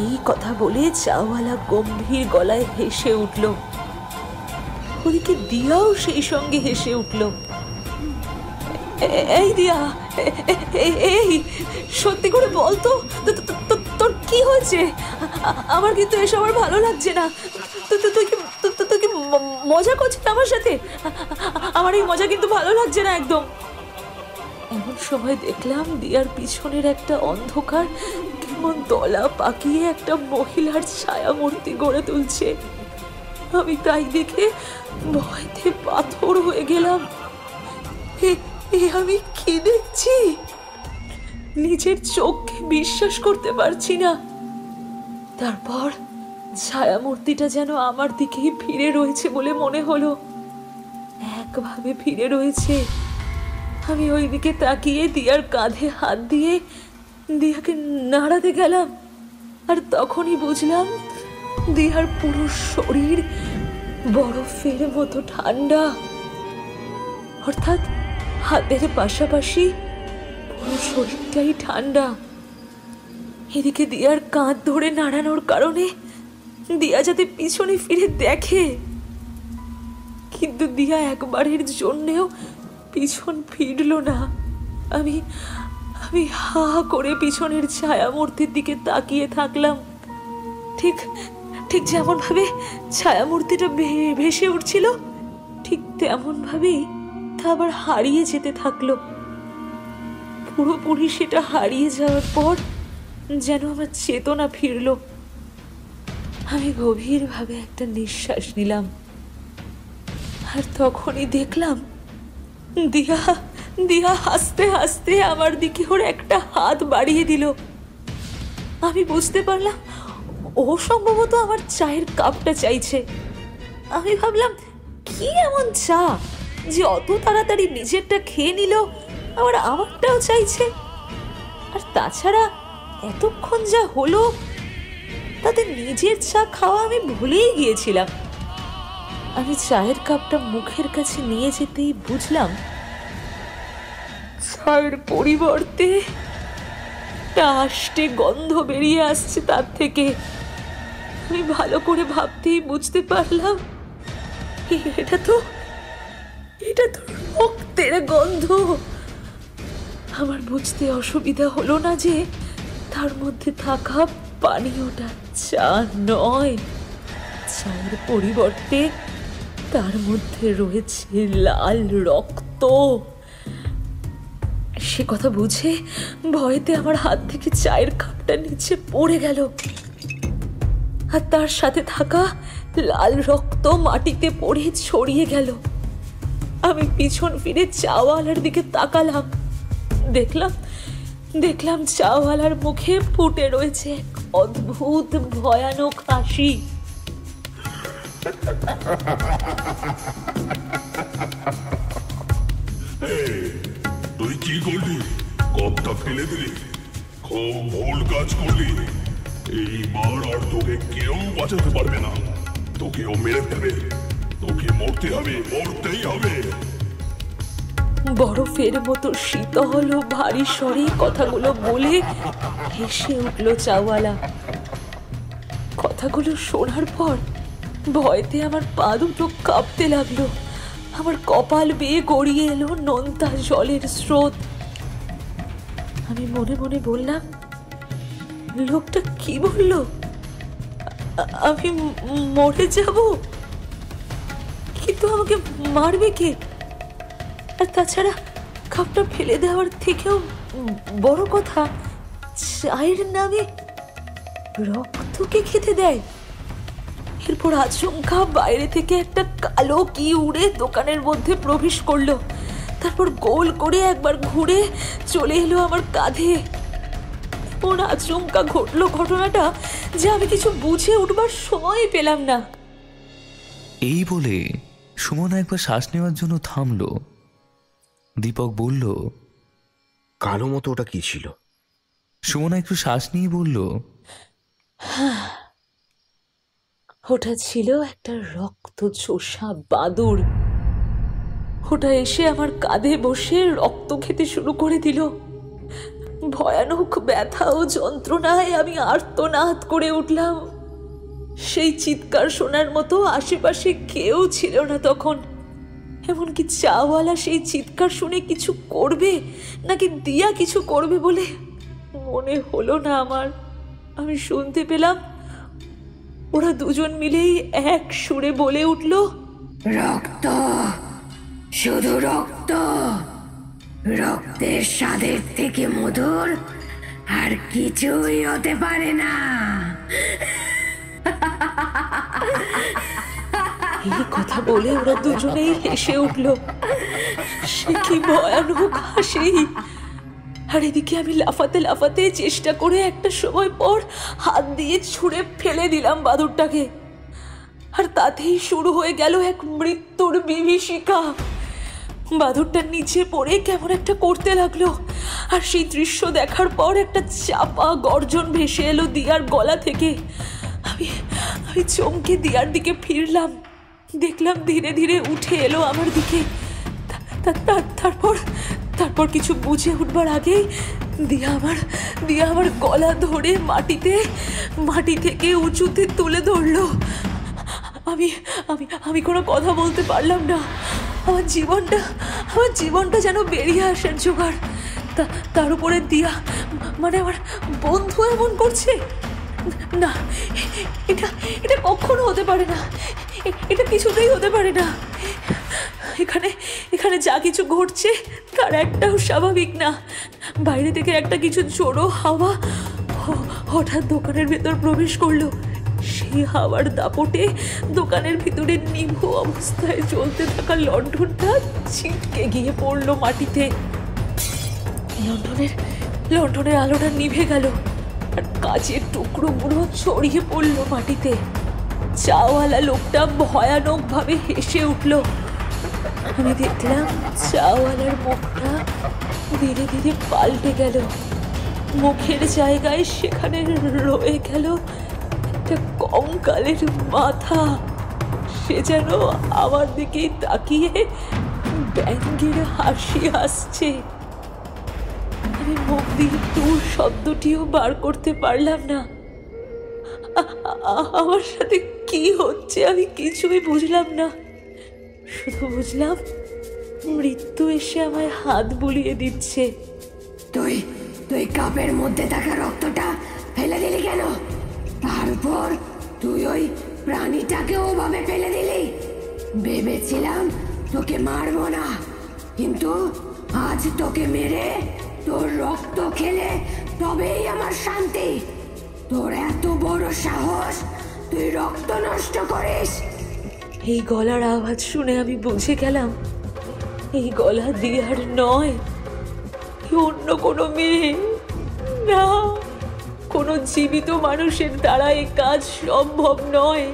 এই কথা বলে চাওয়ালা গম্ভীর গলায় হেসে উঠল। ওদিকে দিয়াও সেই সঙ্গে হেসে উঠল। এই দিয়া, এই সত্যি করে বলতো তোর কি হয়েছে? আমার কিন্তু এসব আর ভালো লাগছে না। তুই কি মজা করছিস আমার সাথে? আমার এই মজা কিন্তু ভালো লাগছে না একদম। এমন সময় দেখলাম দিয়ার পিছনের একটা অন্ধকার কেমন দলা পাকিয়ে একটা মহিলার ছায়া মূর্তি গড়ে তুলছে। আমি তাই দেখে ভয়তে পাথর হয়ে গেলাম। আমি কি দেখছি? নিজের চোখকে বিশ্বাস করতে পারছি না। তারপর ছায়ামূর্তিটা যেন আমার দিকেই ফিরে রয়েছে বলে মনে হলো, একভাবে ফিরে রয়েছে। আমি ওই দিকে তাকিয়ে দিয়ার কাঁধে হাত দিয়ে দিয়াকে নাড়াতে গেলাম, আর তখনই বুঝলাম দিয়ার পুরো শরীর বরফের মতো ঠান্ডা। অর্থাৎ হাতের পাশাপাশি পুরো শরীরটাই ঠান্ডা। এদিকে দিয়ার কাঁধ ধরে নাড়ানোর কারণে দিয়া যাতে পিছনে ফিরে দেখে, কিন্তু দিয়া একবারের জন্যেও পিছন ফিরল না। আমি আমি হা করে পিছনের ছায়ামূর্তির দিকে তাকিয়ে থাকলাম। ঠিক ঠিক যেমন ভাবে ছায়ামূর্তিটা ভেসে উঠছিল, ঠিক তেমন ভাবেই তা আবার হারিয়ে যেতে থাকলো। পুরোপুরি সেটা হারিয়ে যাওয়ার পর যেন আমার চেতনা ফিরল। আমি গভীরভাবে একটা নিঃশ্বাস নিলাম, আর তখনই দেখলাম দিয়া দিয়া হাসতে হাসতে আমার দিকে ওর একটা হাত বাড়িয়ে দিল। আমি বুঝতে পারলাম ও সম্ভবত আমার চায়ের কাপটা চাইছে। আমি ভাবলাম, কি এমন চা যে অত তাড়াতাড়ি নিজেরটা খেয়ে নিল, আবার আমারটাও চাইছে। আর তাছাড়া এতক্ষণ যা হলো তাতে নিজের চা খাওয়া আমি ভুলেই গিয়েছিলাম। আমি চায়ের কাপটা মুখের কাছে নিয়ে যেতেই বুঝলাম চায়ের পরিবর্তে একটা আষ্টে গন্ধ বেরিয়ে আসছে তার থেকে। আমি ভালো করে ভাবতেই বুঝতে পারলাম এটা তো রক্তের গন্ধ। আমার বুঝতে অসুবিধা হলো না যে তার মধ্যে থাকা পানীয়টা চা নয়, চায়ের পরিবর্তে তার মধ্যে রয়েছে লাল রক্ত। সে কথা বুঝে ভয়তে আমার হাত থেকে চায়ের কাপটা নিচে পড়ে গেল, আর তার সাথে থাকা লাল রক্ত মাটিতে পড়ে ছড়িয়ে গেল। আমি পিছন ফিরে চাওয়ালার দিকে তাকালাম। দেখলাম চাওয়ালার মুখে ফুটে রয়েছে এক অদ্ভুত ভয়ানক হাসি। তুই কি করলি? কপটা ফেলে দিলি, খুব ভুল কাজ করলি। এইবার আর তোকে কেউ বাঁচাতে পারবে না, তোকেও মেরে দেবে, তোকে মরতে হবে, মরতেই হবে। বরফের মতো শীতল ও ভারী স্বরে কথাগুলো বলে হেসে উঠল চাওয়ালা। কথাগুলো শোনার পর ভয়তে আমার পা দুটো কাঁপতে লাগলো। আমার কপাল বেয়ে গড়িয়ে এলো নোনতা জলের স্রোত। আমি মনে মনে বললাম, লোকটা কি বলল? আমি মরে যাব? কিন্তু আমাকে মারবে কে? আর তাছাড়া কাপটা ফেলে দেওয়ার থেকেও বড় কথা, চায়ের নামে রক্তকে খেতে দেয়। এরপর আচমকা বাইরে থেকে একটা কালো কি উড়ে দোকানের মধ্যে প্রবেশ করলো, তারপর গোল করে একবার ঘুরে চলে এলো আমার কাঁধে। ওর আচমকা ঘটলো ঘটনাটা যে আমি কিছু বুঝে উঠবার সময় পেলাম না। এই বলে সুমনা একবার শ্বাস নেওয়ার জন্য থামলো। দীপক বলল, কালো মতো ওটা কি ছিল? সুমনা একটু শ্বাস নিয়ে বলল, ওটা ছিল একটা রক্ত চোষা বাদুড়। ওটা এসে আমার কাঁধে বসে রক্ত খেতে শুরু করে দিল। ভয়ানক ব্যথা ও যন্ত্রণায় আমি আর্তনাদ করে উঠলাম। সেই চিৎকার শোনার মতো আশেপাশে কেউ ছিল না তখন। এমনকি চাওয়ালা সেই চিৎকার শুনে কিছু করবে নাকি দিয়া কিছু করবে বলে মনে হলো না আমার। আমি শুনতে পেলাম ওরা দুজন মিলেই এক সুরে বলে উঠল, রক্ত, শুধু রক্ত, রক্তের স্বাদের থেকে মধুর আর কিছুই হতে পারে না। এই কথা বলে ওরা দুজনেই হেসে উঠল। সে কি ভয়ানক হাসি! আর এদিকে আমি লাফাতে লাফাতে চেষ্টা করে একটা সময় পর হাত দিয়ে ছুঁড়ে ফেলে দিলাম বাদুড়টাকে। আর তাতেই শুরু হয়ে গেল এক মৃত্যুর বিভীষিকা। বাদুড়টার নিচে পড়ে কেমন একটা করতে লাগলো, আর সেই দৃশ্য দেখার পর একটা চাপা গর্জন ভেসে এলো দিয়ার গলা থেকে। আমি চমকে দিয়ার দিকে ফিরলাম। দেখলাম ধীরে ধীরে উঠে এলো আমার দিকে। তারপর তারপর কিছু বুঝে উঠবার আগেই দিয়া আমার গলা ধরে মাটি থেকে উঁচুতে তুলে ধরলো। আমি আমি আমি কোনো কথা বলতে পারলাম না। আমার জীবনটা যেন বেরিয়ে আসার জোগাড়। তার উপরে দিয়া, মানে আমার বন্ধু এমন করছে। না, এটা কখনো হতে পারে না, এটা কিছুতেই হতে পারে না। এখানে যা কিছু ঘটছে তার একটাও স্বাভাবিক না। বাইরে থেকে একটা কিছু জোড়ো হাওয়া হঠাৎ দোকানের ভেতর প্রবেশ করলো। সেই হাওয়ার দাপটে দোকানের ভিতরে নিভু অবস্থায় জ্বলতে থাকা লণ্ঠনটা ছিটকে গিয়ে পড়লো মাটিতে। লণ্ঠনের আলোটা নিভে গেল আর কাচের টুকরোগুলো ছড়িয়ে পড়লো মাটিতে। চাওয়ালা লোকটা ভয়ানকভাবে হেসে উঠল। আমি দেখলাম চাওয়ালার মুখটা ধীরে ধীরে পাল্টে গেল। মুখের জায়গায় সেখানে রয়ে গেল একটা কঙ্কালের মাথা। সে যেন আমার দিকেই তাকিয়ে ব্যঙ্গের হাসি আসছে। আমি মুখ দিয়ে দূর শব্দটিও বার করতে পারলাম না। আমার সাথে কি হচ্ছে আমি কিছুই বুঝলাম না। শুধু বুঝলাম মৃত্যু এসে আমায় হাত বুলিয়ে দিচ্ছে। তুই কাপের মধ্যে থাকা রক্তটা ফেলে দিলি কেন? তারপর তুই ওই প্রাণীটাকে ওভাবে ফেলে দিলি। ভেবেছিলাম তোকে মারবো না, কিন্তু আজ তোকে মেরে তোর রক্ত খেলে তবেই আমার শান্তি। তোর এত বড় সাহস, তুই রক্ত নষ্ট করিস? এই গলার আওয়াজ শুনে আমি বুঝে গেলাম এই গলা দিয়ার নয়, অন্য কোনো মেয়ে না। কোনো জীবিত মানুষের দ্বারা এই কাজ সম্ভব নয়।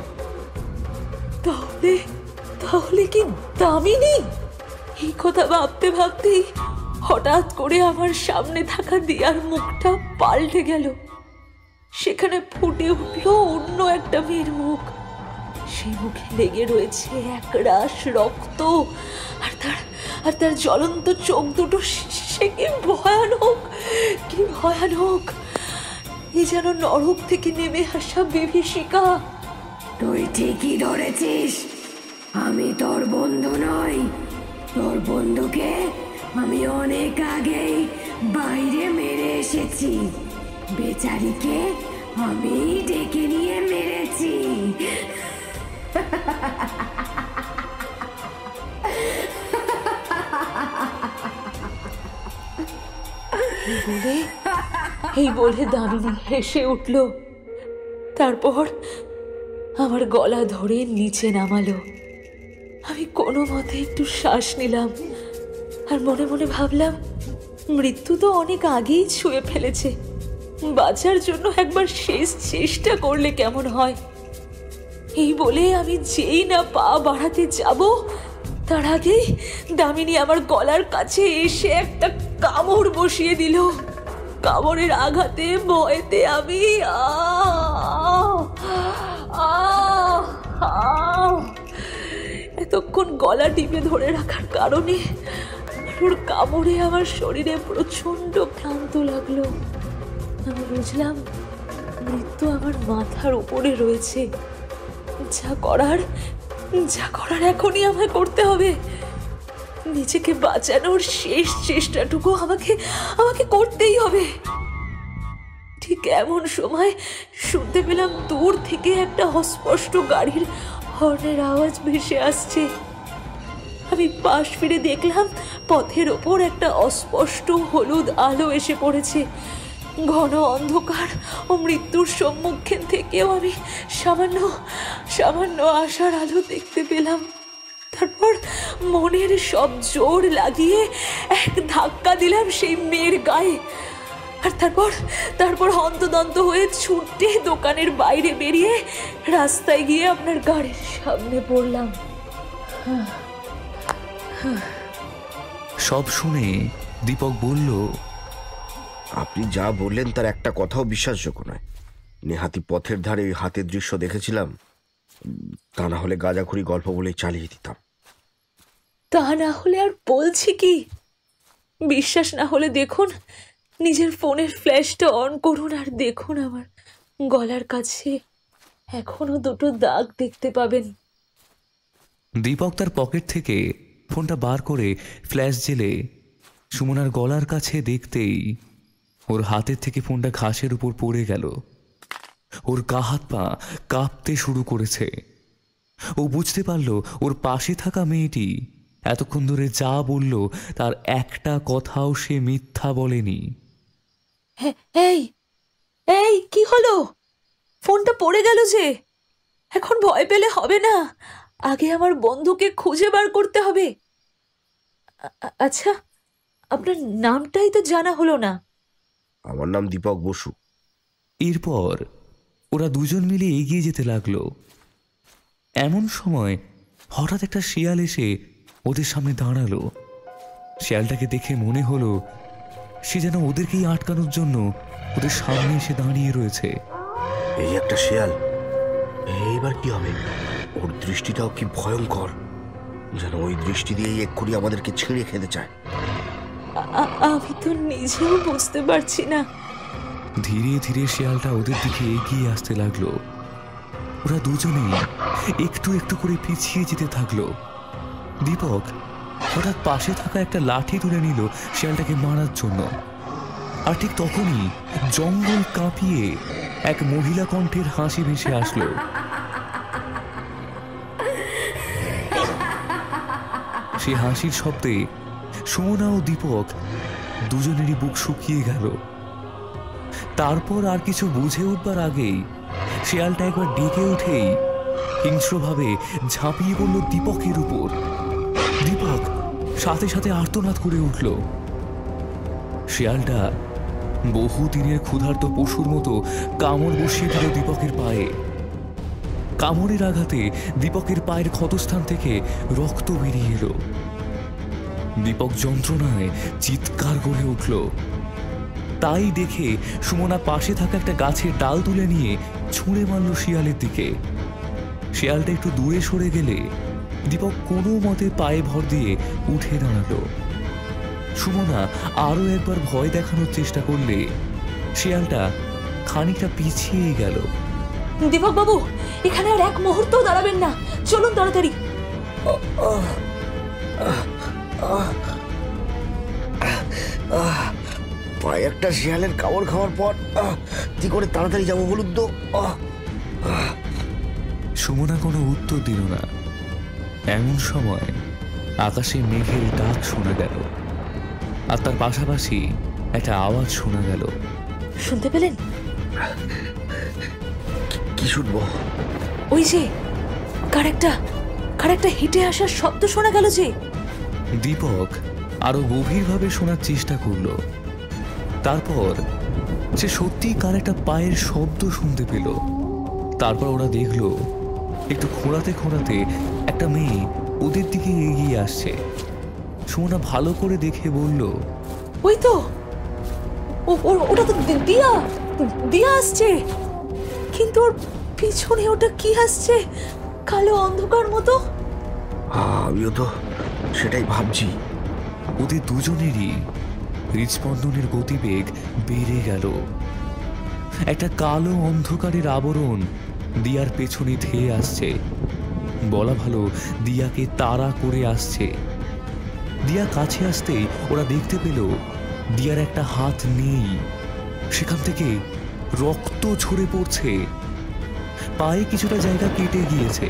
তাহলে কি দামিনী? এই কথা ভাবতে ভাবতেই হঠাৎ করে আমার সামনে থাকা দিয়ার মুখটা পাল্টে গেল। সেখানে ফুটে উঠল অন্য একটা মেয়ের মুখ। সেই মুখে লেগে রয়েছে একরাশ রক্ত, আর তার জ্বলন্ত চোখ দুটো সে কি ভয়ানক, কি ভয়ানক! এ যেন নরক থেকে নেমে আসা বিভীষিকা। তুই ঠিকই ধরেছিস, আমি তোর বন্ধু নই। তোর বন্ধুকে আমি অনেক আগেই বাইরে মেরে এসেছি। বেচারিকে আমি ডেকে নিয়ে মেরেছি। এই বলে দামিনী হেসে উঠল। তারপর আমার গলা ধরে নিচে নামালো। আমি কোনো মতে একটু শ্বাস নিলাম আর মনে মনে ভাবলাম, মৃত্যু তো অনেক আগেই ছুঁয়ে ফেলেছে। বাঁচার জন্য একবার শেষ চেষ্টা করলে কেমন হয়। এই বলে আমি যেই না পা বাড়াতে যাব, তার আগেই দামিনী আমার গলার কাছে এসে একটা কামড় বসিয়ে দিল। কামড়ের আঘাতে ভয়েতে আমি এতক্ষণ গলা টিপে ধরে রাখার কারণে ওর কামড়ে আমার শরীরে প্রচন্ড ক্লান্ত লাগলো। আমি বুঝলাম মৃত্যু আমার মাথার উপরে রয়েছে। যা করার এখনই আমায় করতে হবে। নিজেকে বাঁচানোর শেষ চেষ্টাটুকু আমাকে করতেই হবে। ঠিক এমন সময় শুনতে পেলাম দূর থেকে একটা অস্পষ্ট গাড়ির হর্নের আওয়াজ ভেসে আসছে। আমি পাশ ফিরে দেখলাম পথের ওপর একটা অস্পষ্ট হলুদ আলো এসে পড়েছে। ঘন অন্ধকার ও মৃত্যুর সম্মুখীন থেকেও আমি সামান্য আশার আলো দেখতে পেলাম। তারপর মনের সব জোর লাগিয়ে এক ধাক্কা দিলাম সেই মেয়ের গায়ে। আর তারপর হন্তদন্ত হয়ে ছুটে দোকানের বাইরে বেরিয়ে রাস্তায় গিয়ে আপনার গাড়ির সামনে পড়লাম। সব শুনে দীপক বলল, আপনি যা বললেন তার একটা কথাও বিশ্বাসযোগ্য নয়। নেহাতি পথের ধারে ওই হাতের দৃশ্য দেখেছিলাম, তা না হলে গাঁজাখুরি গল্প বলেই চালিয়ে দিতাম। তা না হলে আর বলছি কি? বিশ্বাস না হলে দেখুন, নিজের ফোনের ফ্ল্যাশটা অন করুন আর দেখুন আমার গলার কাছে এখনো দুটো দাগ দেখতে পাবেন। দীপক তার পকেট থেকে ফোনটা বার করে ফ্ল্যাশ জেলে সুমনার গলার কাছে দেখতেই ওর হাতের থেকে ফোনটা ঘাসের উপর পড়ে গেল। ওর গা হাত পা কাঁপতে শুরু করেছে। ও বুঝতে পারল ওর পাশে থাকা মেয়েটি এতক্ষণ ধরে যা বলল তার একটা কথাও সে মিথ্যা বলেনি। এই এই কি হলো? ফোনটা পড়ে গেল যে। এখন ভয় পেলে হবে না, আগে আমার বন্ধুকে খুঁজে বার করতে হবে। আচ্ছা, আপনার নামটাই তো জানা হলো না। আমার নাম দীপক বসু। এরপর ওরা দুজন মিলে এগিয়ে যেতে লাগলো। এমন সময় হঠাৎ একটা শিয়াল এসে ওদের সামনে দাঁড়ালো। শিয়ালটাকে দেখে মনে হলো সে যেন ওদেরকেই আটকানোর জন্য ওদের সামনে এসে দাঁড়িয়ে রয়েছে। এই একটা শিয়াল, এইবার কি হবে? ওর দৃষ্টিটাও কি ভয়ঙ্কর, যেন ওই দৃষ্টি দিয়েই এক্ষুনি আমাদেরকে ছিঁড়ে খেতে চায়। আমি তো নিজেও বুঝতে পারছি না। ধীরে ধীরে শিয়ালটা ওদের দিকে এগিয়ে আসতে লাগলো। ওরা দুজনেই একটু একটু করে পিছিয়ে যেতে থাকলো। দীপক হঠাৎ পাশে থাকা একটা লাঠি তুলে নিল শিয়ালটাকে মারার জন্য। আর ঠিক তখনই জঙ্গল কাঁপিয়ে এক মহিলা কণ্ঠের হাসি ভেসে আসলো। সে হাসির শব্দে সুমনা ও দীপক দুজনেরই বুক শুকিয়ে গেল। তারপর আর কিছু বুঝে উঠবার আগেই শিয়ালটা একবার ডেকে উঠেই হিংস্রভাবে ঝাঁপিয়ে পড়ল দীপকের উপর। দীপক সাথে সাথে আর্তনাদ করে উঠল। শিয়ালটা বহুদিনের ক্ষুধার্ত পশুর মতো কামড় বসিয়ে দিল দীপকের পায়ে। কামড়ের আঘাতে দীপকের পায়ের ক্ষতস্থান থেকে রক্ত বেরিয়ে এলো। দীপক যন্ত্রণায় চিৎকার করে উঠল। তাই দেখে সুমনা পাশে থাকা একটা গাছের ডাল তুলে নিয়ে ছুঁড়ে মারল শিয়ালের দিকে। শিয়ালটা একটু দূরে সরে গেলে দীপক কোনো মতে পায়ে ভর দিয়ে উঠে দাঁড়ালো। সুমনা আরো একবার ভয় দেখানোর চেষ্টা করলে শিয়ালটা খানিকটা পিছিয়ে গেল। দীপক বাবু, এখানে আর এক মুহূর্তও দাঁড়াবেন না, চলুন তাড়াতাড়ি। পায়ে একটা শিয়ালের কামড় খাওয়ার পর কি করে তাড়াতাড়ি যাবো বলুন তো? সুমনা কোনো উত্তর দিল না। এমন সময় আকাশে মেঘের ডাক শোনা গেল, আর তার পাশাপাশি একটা আওয়াজ শোনা গেল। শুনতে পেলেন? কি শুনবো? ওই যে কার একটা হেঁটে আসার শব্দ শোনা গেল যে। দীপক আরো গভীরভাবে শোনার চেষ্টা করল। তারপর সে সত্যি কার একটা পায়ের শব্দ শুনতে পেল। তারপর ওরা দেখলো একটু খোঁড়াতে খোঁড়াতে একটা মেয়ে ওদের দিকে এগিয়ে আসছে। সুমনা ভালো করে দেখে বলল, ওই তো, ওটা তো দিয়া আসছে। কিন্তু ওর পিছনে ওটা কি আসছে? কালো অন্ধকার মতো। আমিও তো সেটাই ভাবছি। ওদের দুজনেরই হৃদস্পন্দনের গতিবেগ বেড়ে গেল। একটা কালো অন্ধকারের আবরণ দিয়ার পেছনে ধেয়ে আসছে। বলা ভালো, দিয়াকে তাড়া করে আসছে। দিয়া কাছে আসতেই ওরা দেখতে পেল দিয়ার একটা হাত নেই, সেখান থেকে রক্ত ঝরে পড়ছে। পায়ে কিছুটা জায়গা কেটে গিয়েছে,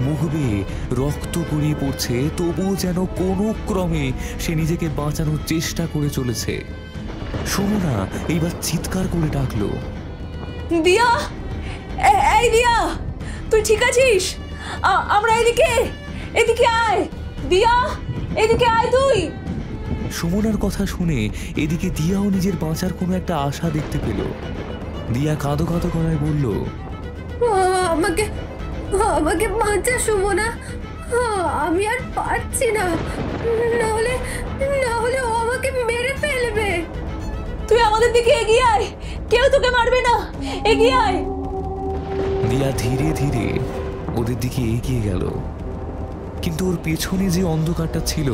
মুখ বেয়ে রক্ত গড়িয়ে পড়ছে। তবুও যেন কোনো ক্রমে সে নিজেকে বাঁচানোর চেষ্টা করে চলেছে। সুমনা এইবার চিৎকার করে ডাকলো, দিয়া, এই দিয়া, তুই ঠিক আছিস? আমরা এদিকে আয়। দিয়া, এদিকে আয় তুই। সুমনার কথা শুনে এদিকে দিয়াও নিজের বাঁচার কোনো একটা আশা দেখতে পেল। দিয়া কাঁদো কাঁদো গলায় বলল, আমাকে বাঁচা সুমনা, আমি আর পারছি না, না হলে ও আমাকে মেরে ফেলবে। তুই আমাদের দিকে এগিয়ে আয়, কেউ তোকে মারবে না, এগিয়ে আয়। দিয়া ধীরে ধীরে ওদের দিকে এগিয়ে গেল। কিন্তু ওর পেছনে যে অন্ধকারটা ছিল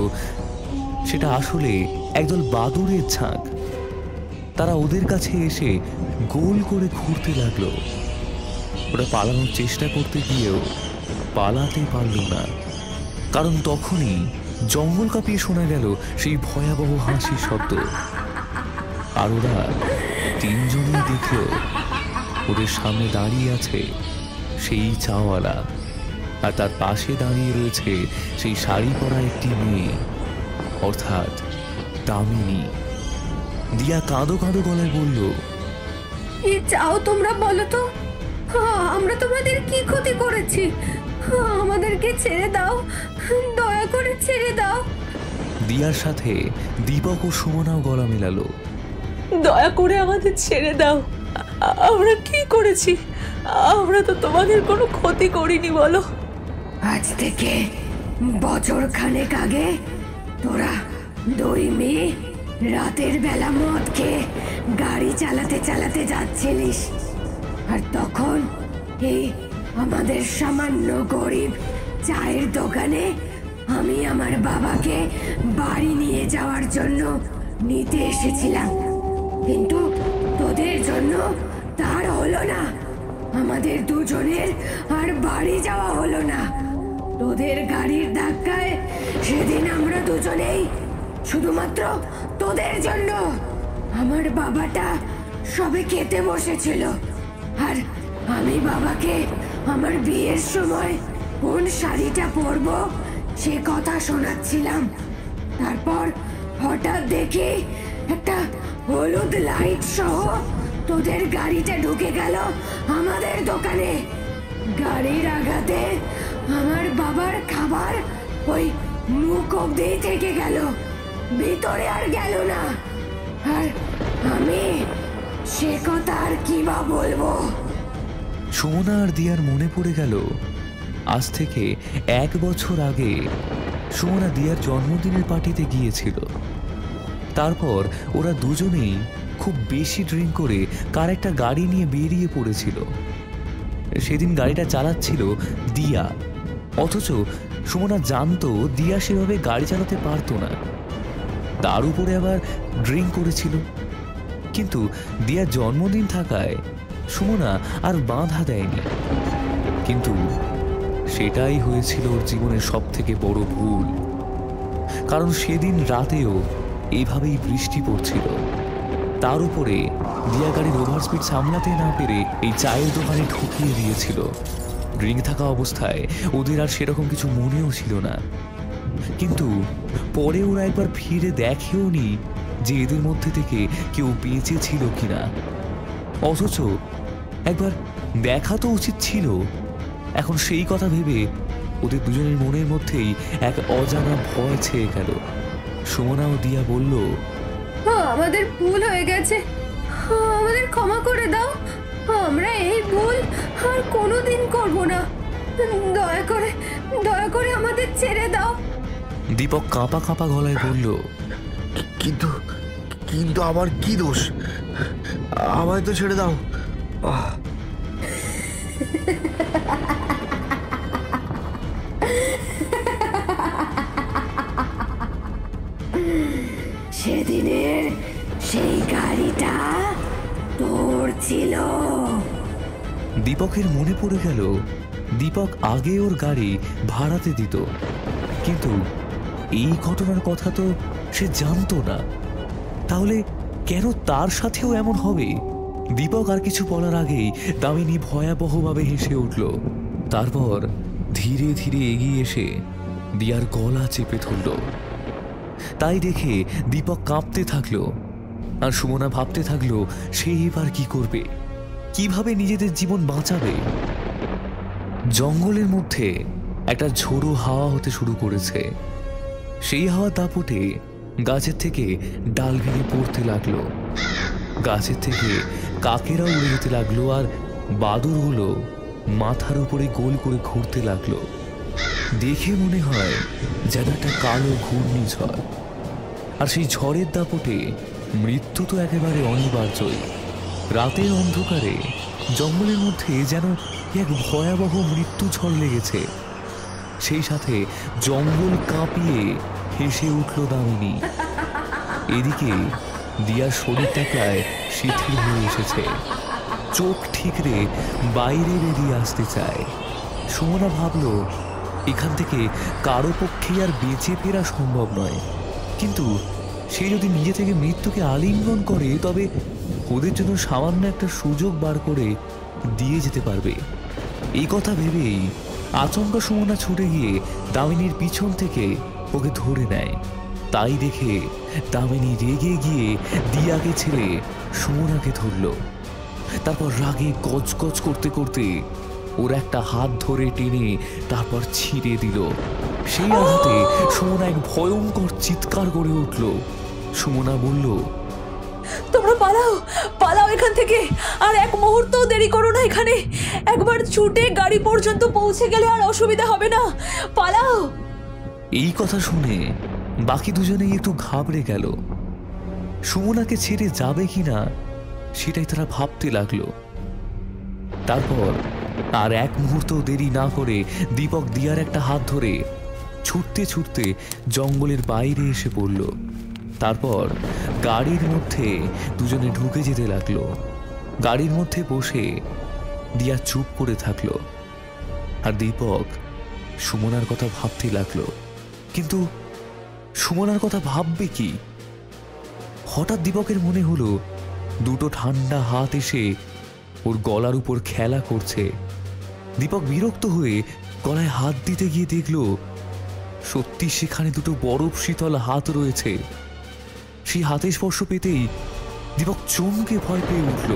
সেটা আসলে একদল বাদুড়ের ঝাঁক। তারা ওদের কাছে এসে গোল করে ঘুরতে লাগলো। ওরা পালানোর চেষ্টা করতে গিয়েও পালাতে পারল না, কারণ তখনই জঙ্গল কাঁপিয়ে শোনা গেল সেই ভয়াবহ হাসির শব্দ। আর ওরা তিনজনেই দেখল ওদের সামনে দাঁড়িয়ে আছে সেই চাওয়ালা, আর তার পাশে দাঁড়িয়ে রয়েছে সেই শাড়ি পরা একটি মেয়ে, অর্থাৎ দামিনী। দিয়া কাঁদো কাঁদো গলায় বলল, কি চাও তোমরা বলো তো? আমরা তোমাদের কি ক্ষতি করেছি? আমাদেরকে ছেড়ে দাও, দয়া করে ছেড়ে দাও। দিয়ার সাথে দীপক ও সুমনাও গলা মেলালো। দয়া করে আমাদের ছেড়ে দাও। আমরা কি করেছি? আমরা তো তোমাদের কোনো ক্ষতি করিনি বলো। আজ থেকে বছর খানেক আগে তোরা দুই মেয়ে রাতের বেলা মদ খেয়ে গাড়ি চালাতে চালাতে যাচ্ছিলিস, আর তখন এই আমাদের সামান্য গরিব চায়ের দোকানে আমি আমার বাবাকে বাড়ি নিয়ে যাওয়ার জন্য নিতে এসেছিলাম, কিন্তু তোদের জন্য তার হলো না। আমাদের দুজনের আর বাড়ি যাওয়া হলো না। তোদের গাড়ির ধাক্কায় সেদিন আমরা দুজনেই, শুধুমাত্র তোদের জন্য, আমার বাবাটা সবে খেতে বসেছিল, আর আমি বাবাকে আমার বিয়ের সময় কোন শাড়িটা পরবো সে কথা শোনাচ্ছিলাম। তারপর হঠাৎ দেখি একটা হলুদ লাইট সহ তোদের গাড়িটা ঢুকে গেল আমাদের দোকানে। গাড়ির আঘাতে আমার বাবার খাবার ওই মুখ অব্দি থেকে গেল, ভিতরে আর গেল না। আর আমি সে কথা আর কি বা বলবো। সুমনা আর দিয়ার মনে পড়ে গেল আজ থেকে 1 বছর আগে সুমনা দিয়ার জন্মদিনের পার্টিতে গিয়েছিল। তারপর ওরা দুজনেই খুব বেশি ড্রিঙ্ক করে কার একটা গাড়ি নিয়ে বেরিয়ে পড়েছিল। সেদিন গাড়িটা চালাচ্ছিল দিয়া, অথচ সুমনা জানতো দিয়া সেভাবে গাড়ি চালাতে পারতো না, তার উপরে আবার ড্রিঙ্ক করেছিল। কিন্তু দিয়ার জন্মদিন থাকায় সুমনা আর বাধা দেয়নি, কিন্তু সেটাই হয়েছিল ওর জীবনের সব থেকে বড় ভুল। কারণ সেদিন রাতেও এইভাবেই বৃষ্টি পড়ছিল, তার উপরে দিয়া গাড়ির ওভার স্পিড সামলাতে না পেরে এই চায়ের দোকানে ঠকিয়ে দিয়েছিল। ড্রিঙ্ক থাকা অবস্থায় ওদের আর সেরকম কিছু মনেও ছিল না, কিন্তু পরে ওরা একবার ফিরে দেখেও নি যে এদের মধ্যে থেকে কেউ বেঁচে ছিল কিনা। অথচ একবার দেখা তো উচিত ছিল। এখন সেই কথা ভেবে ওদের দুজনের মনের মধ্যেই এক অজানা ভয় ছেয়ে গেল। সুমনা ও দিয়া বলল, আমাদের ভুল হয়ে গেছে, আমাদের ক্ষমা করে দাও। আমরা এই ভুল আর কোনোদিন করব না। দয়া করে আমাদের ছেড়ে দাও। দীপক কাঁপা কাঁপা গলায় বলল, কিন্তু কিন্তু আমার কি দোষ? আমায় তো ছেড়ে দাও। সেদিনের সেই গাড়িটা তোর ছিল। দীপকের মনে পড়ে গেল দীপক আগে ওর গাড়ি ভাড়াতে দিত, কিন্তু এই ঘটনার কথা তো সে জানতো না। তাহলে কেন তার সাথেও এমন হবে? দীপক আর কিছু বলার আগেই দামিনী ভয়াবহভাবে হেসে উঠল। তারপর ধীরে ধীরে এগিয়ে এসে দিয়ার গলা চেপে ধরল। তাই দেখে দীপক কাঁপতে থাকলো, আর সুমনা ভাবতে থাকলো সে এবার কি করবে, কিভাবে নিজেদের জীবন বাঁচাবে। জঙ্গলের মধ্যে একটা ঝোড়ো হাওয়া হতে শুরু করেছে। সেই হাওয়া দাপটে গাছের থেকে ডাল ভেঙে পড়তে লাগলো, গাছের থেকে কাকেরা উড়ে যেতে লাগলো, আর বাদুড়গুলো মাথার উপরে গোল করে ঘুরতে লাগলো। দেখে মনে হয় যেন একটা কালো ঘূর্ণিঝড়। আর সেই ঝড়ের দাপটে মৃত্যু তো একেবারে অনিবার্যই। রাতের অন্ধকারে জঙ্গলের মধ্যে যেন এক ভয়াবহ মৃত্যু ঝড় লেগেছে। সেই সাথে জঙ্গল কাঁপিয়ে হেসে উঠল দামিনী। এদিকে দিয়ার শরীরটা প্রায় শিথিল হয়ে এসেছে, চোখ ঠিকরে বাইরে বেরিয়ে আসতে চায়। সুমনা ভাবল এখান থেকে কারো পক্ষে আর বেঁচে ফেরা সম্ভব নয়, কিন্তু সে যদি নিজে থেকে মৃত্যুকে আলিঙ্গন করে তবে ওদের জন্য সামান্য একটা সুযোগ বার করে দিয়ে যেতে পারবে। এই কথা ভেবেই আচমকা সুমনা ছুটে গিয়ে দামিনীর পিছন থেকে ওকে ধরে নেয়। তাই দেখে দামিনী রেগে গিয়ে দিয়াকে ছেড়ে সুমনাকে ধরল। তারপর রাগে গজগজ করতে করতে ওর একটা হাত ধরে টেনে তারপর ছিঁড়ে দিল। সেই আঘাতে সুমনা এক ভয়ঙ্কর চিৎকার করে উঠল। সুমনা বলল, তোমরা পালাও, পালাও এখান থেকে, আর এক মুহূর্তও দেরি করো না। এখানে একবার ছুটে গাড়ি পর্যন্ত পৌঁছে গেলে আর অসুবিধা হবে না, পালাও। এই কথা শুনে বাকি দুজনেই একটু ঘাবড়ে গেল। সুমনাকে ছেড়ে যাবে কিনা সেটাই তারা ভাবতে লাগলো। তারপর আর এক মুহূর্ত দেরি না করে দীপক দিয়ার একটা হাত ধরে ছুটতে ছুটতে জঙ্গলের বাইরে এসে পড়ল। তারপর গাড়ির মধ্যে দুজনে ঢুকে যেতে লাগলো। গাড়ির মধ্যে বসে দিয়া চুপ করে থাকলো, আর দীপক সুমনার কথা ভাবতে লাগলো। কিন্তু সুমনার কথা ভাববে কি? হঠাৎ দীপকের মনে হলো দুটো ঠান্ডা হাত এসে ওর গলার উপর খেলা করছে। দীপক বিরক্ত হয়ে গলায় হাত দিতে গিয়ে দেখলো সত্যি সেখানে দুটো বরফ শীতল হাত রয়েছে। সেই হাতের স্পর্শ পেতেই দীপক চমকে ভয় পেয়ে উঠল।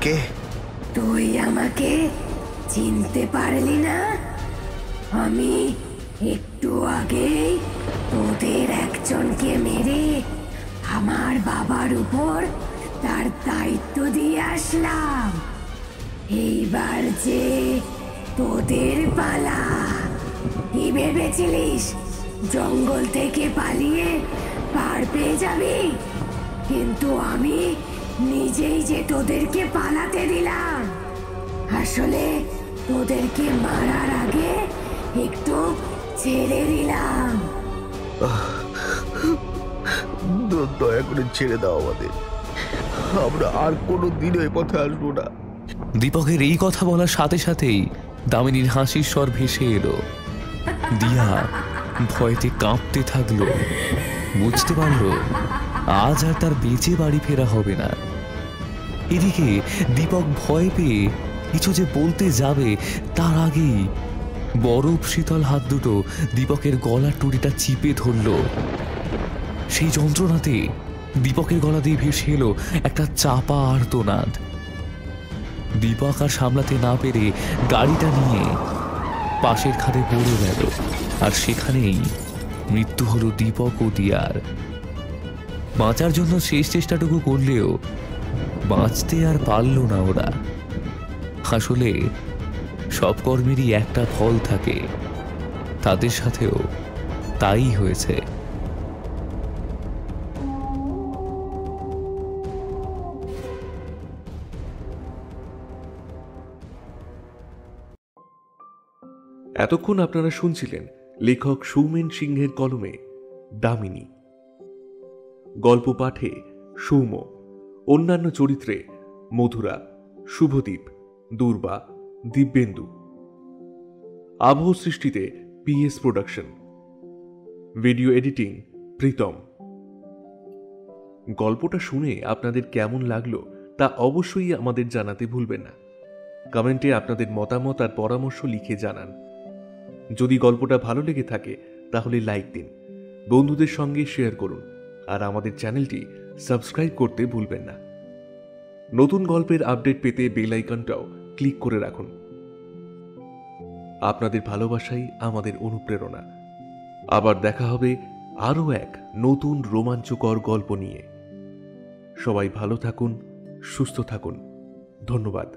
কে? তুই আমাকে চিনতে পারলি না? আমি একটু আগেই তোদের একজনকে মেরে আমার বাবার উপর তার দায়িত্ব দিয়ে আসলাম। এইবার যে তোদের পালা। কি ভেবেছিলিস জঙ্গল থেকে পালিয়ে পার পেয়ে যাবি? কিন্তু আমি নিজেই যে তোদেরকে পালাতে দিলাম। আসলে তোদেরকে মারার আগে একটু ছেড়ে দিলাম। দয়া করে ছেড়ে দাও আমাদের, আমরা আর কোনো দিনও এ পথে আসবো না। দীপকের এই কথা বলার সাথে সাথেই দামিনীর হাসির স্বর ভেসে এলো। দিয়া ভয়তে কাঁপতে থাকলো। বুঝতে পারলো আজ আর তার বেঁচে বাড়ি ফেরা হবে না। এদিকে দীপক ভয় পেয়ে কিছু যে বলতে যাবে তার আগেই বরফ শীতল হাত দুটো দীপকের গলার টুটিটা চিপে ধরল। সেই যন্ত্রণাতে দীপকের গলা দিয়ে ভেসে এলো একটা চাপা আর্তনাদ। দীপক আর সামলাতে না পেরে গাড়িটা নিয়ে পাশের খাদে পড়ে গেল, আর সেখানেই মৃত্যু হলো দীপক ও দিয়ার। বাঁচার জন্য শেষ চেষ্টাটুকু করলেও বাঁচতে আর পারল না ওরা। আসলে সব কর্মেরই একটা ফল থাকে, তাদের সাথেও তাই হয়েছে। এতক্ষণ আপনারা শুনছিলেন লেখক সৌমেন সিংহের কলমে দামিনী। গল্প পাঠে সৌম, অন্যান্য চরিত্রে মধুরা, শুভদীপ, দুর্বা, দিব্যেন্দু। আবহ সৃষ্টিতে PS production. Video editing Pritam. গল্পটা শুনে আপনাদের কেমন লাগলো তা অবশ্যই আমাদের জানাতে ভুলবেন না। কমেন্টে আপনাদের মতামত আর পরামর্শ লিখে জানান। যদি গল্পটা ভালো লেগে থাকে তাহলে লাইক দিন, বন্ধুদের সঙ্গে শেয়ার করুন, আর আমাদের চ্যানেলটি সাবস্ক্রাইব করতে ভুলবেন না। নতুন গল্পের আপডেট পেতে বেল আইকনটাও ক্লিক করে রাখুন। আপনাদের ভালোবাসাই আমাদের অনুপ্রেরণা। আবার দেখা হবে আরও এক নতুন রোমাঞ্চকর গল্প নিয়ে। সবাই ভালো থাকুন, সুস্থ থাকুন। ধন্যবাদ।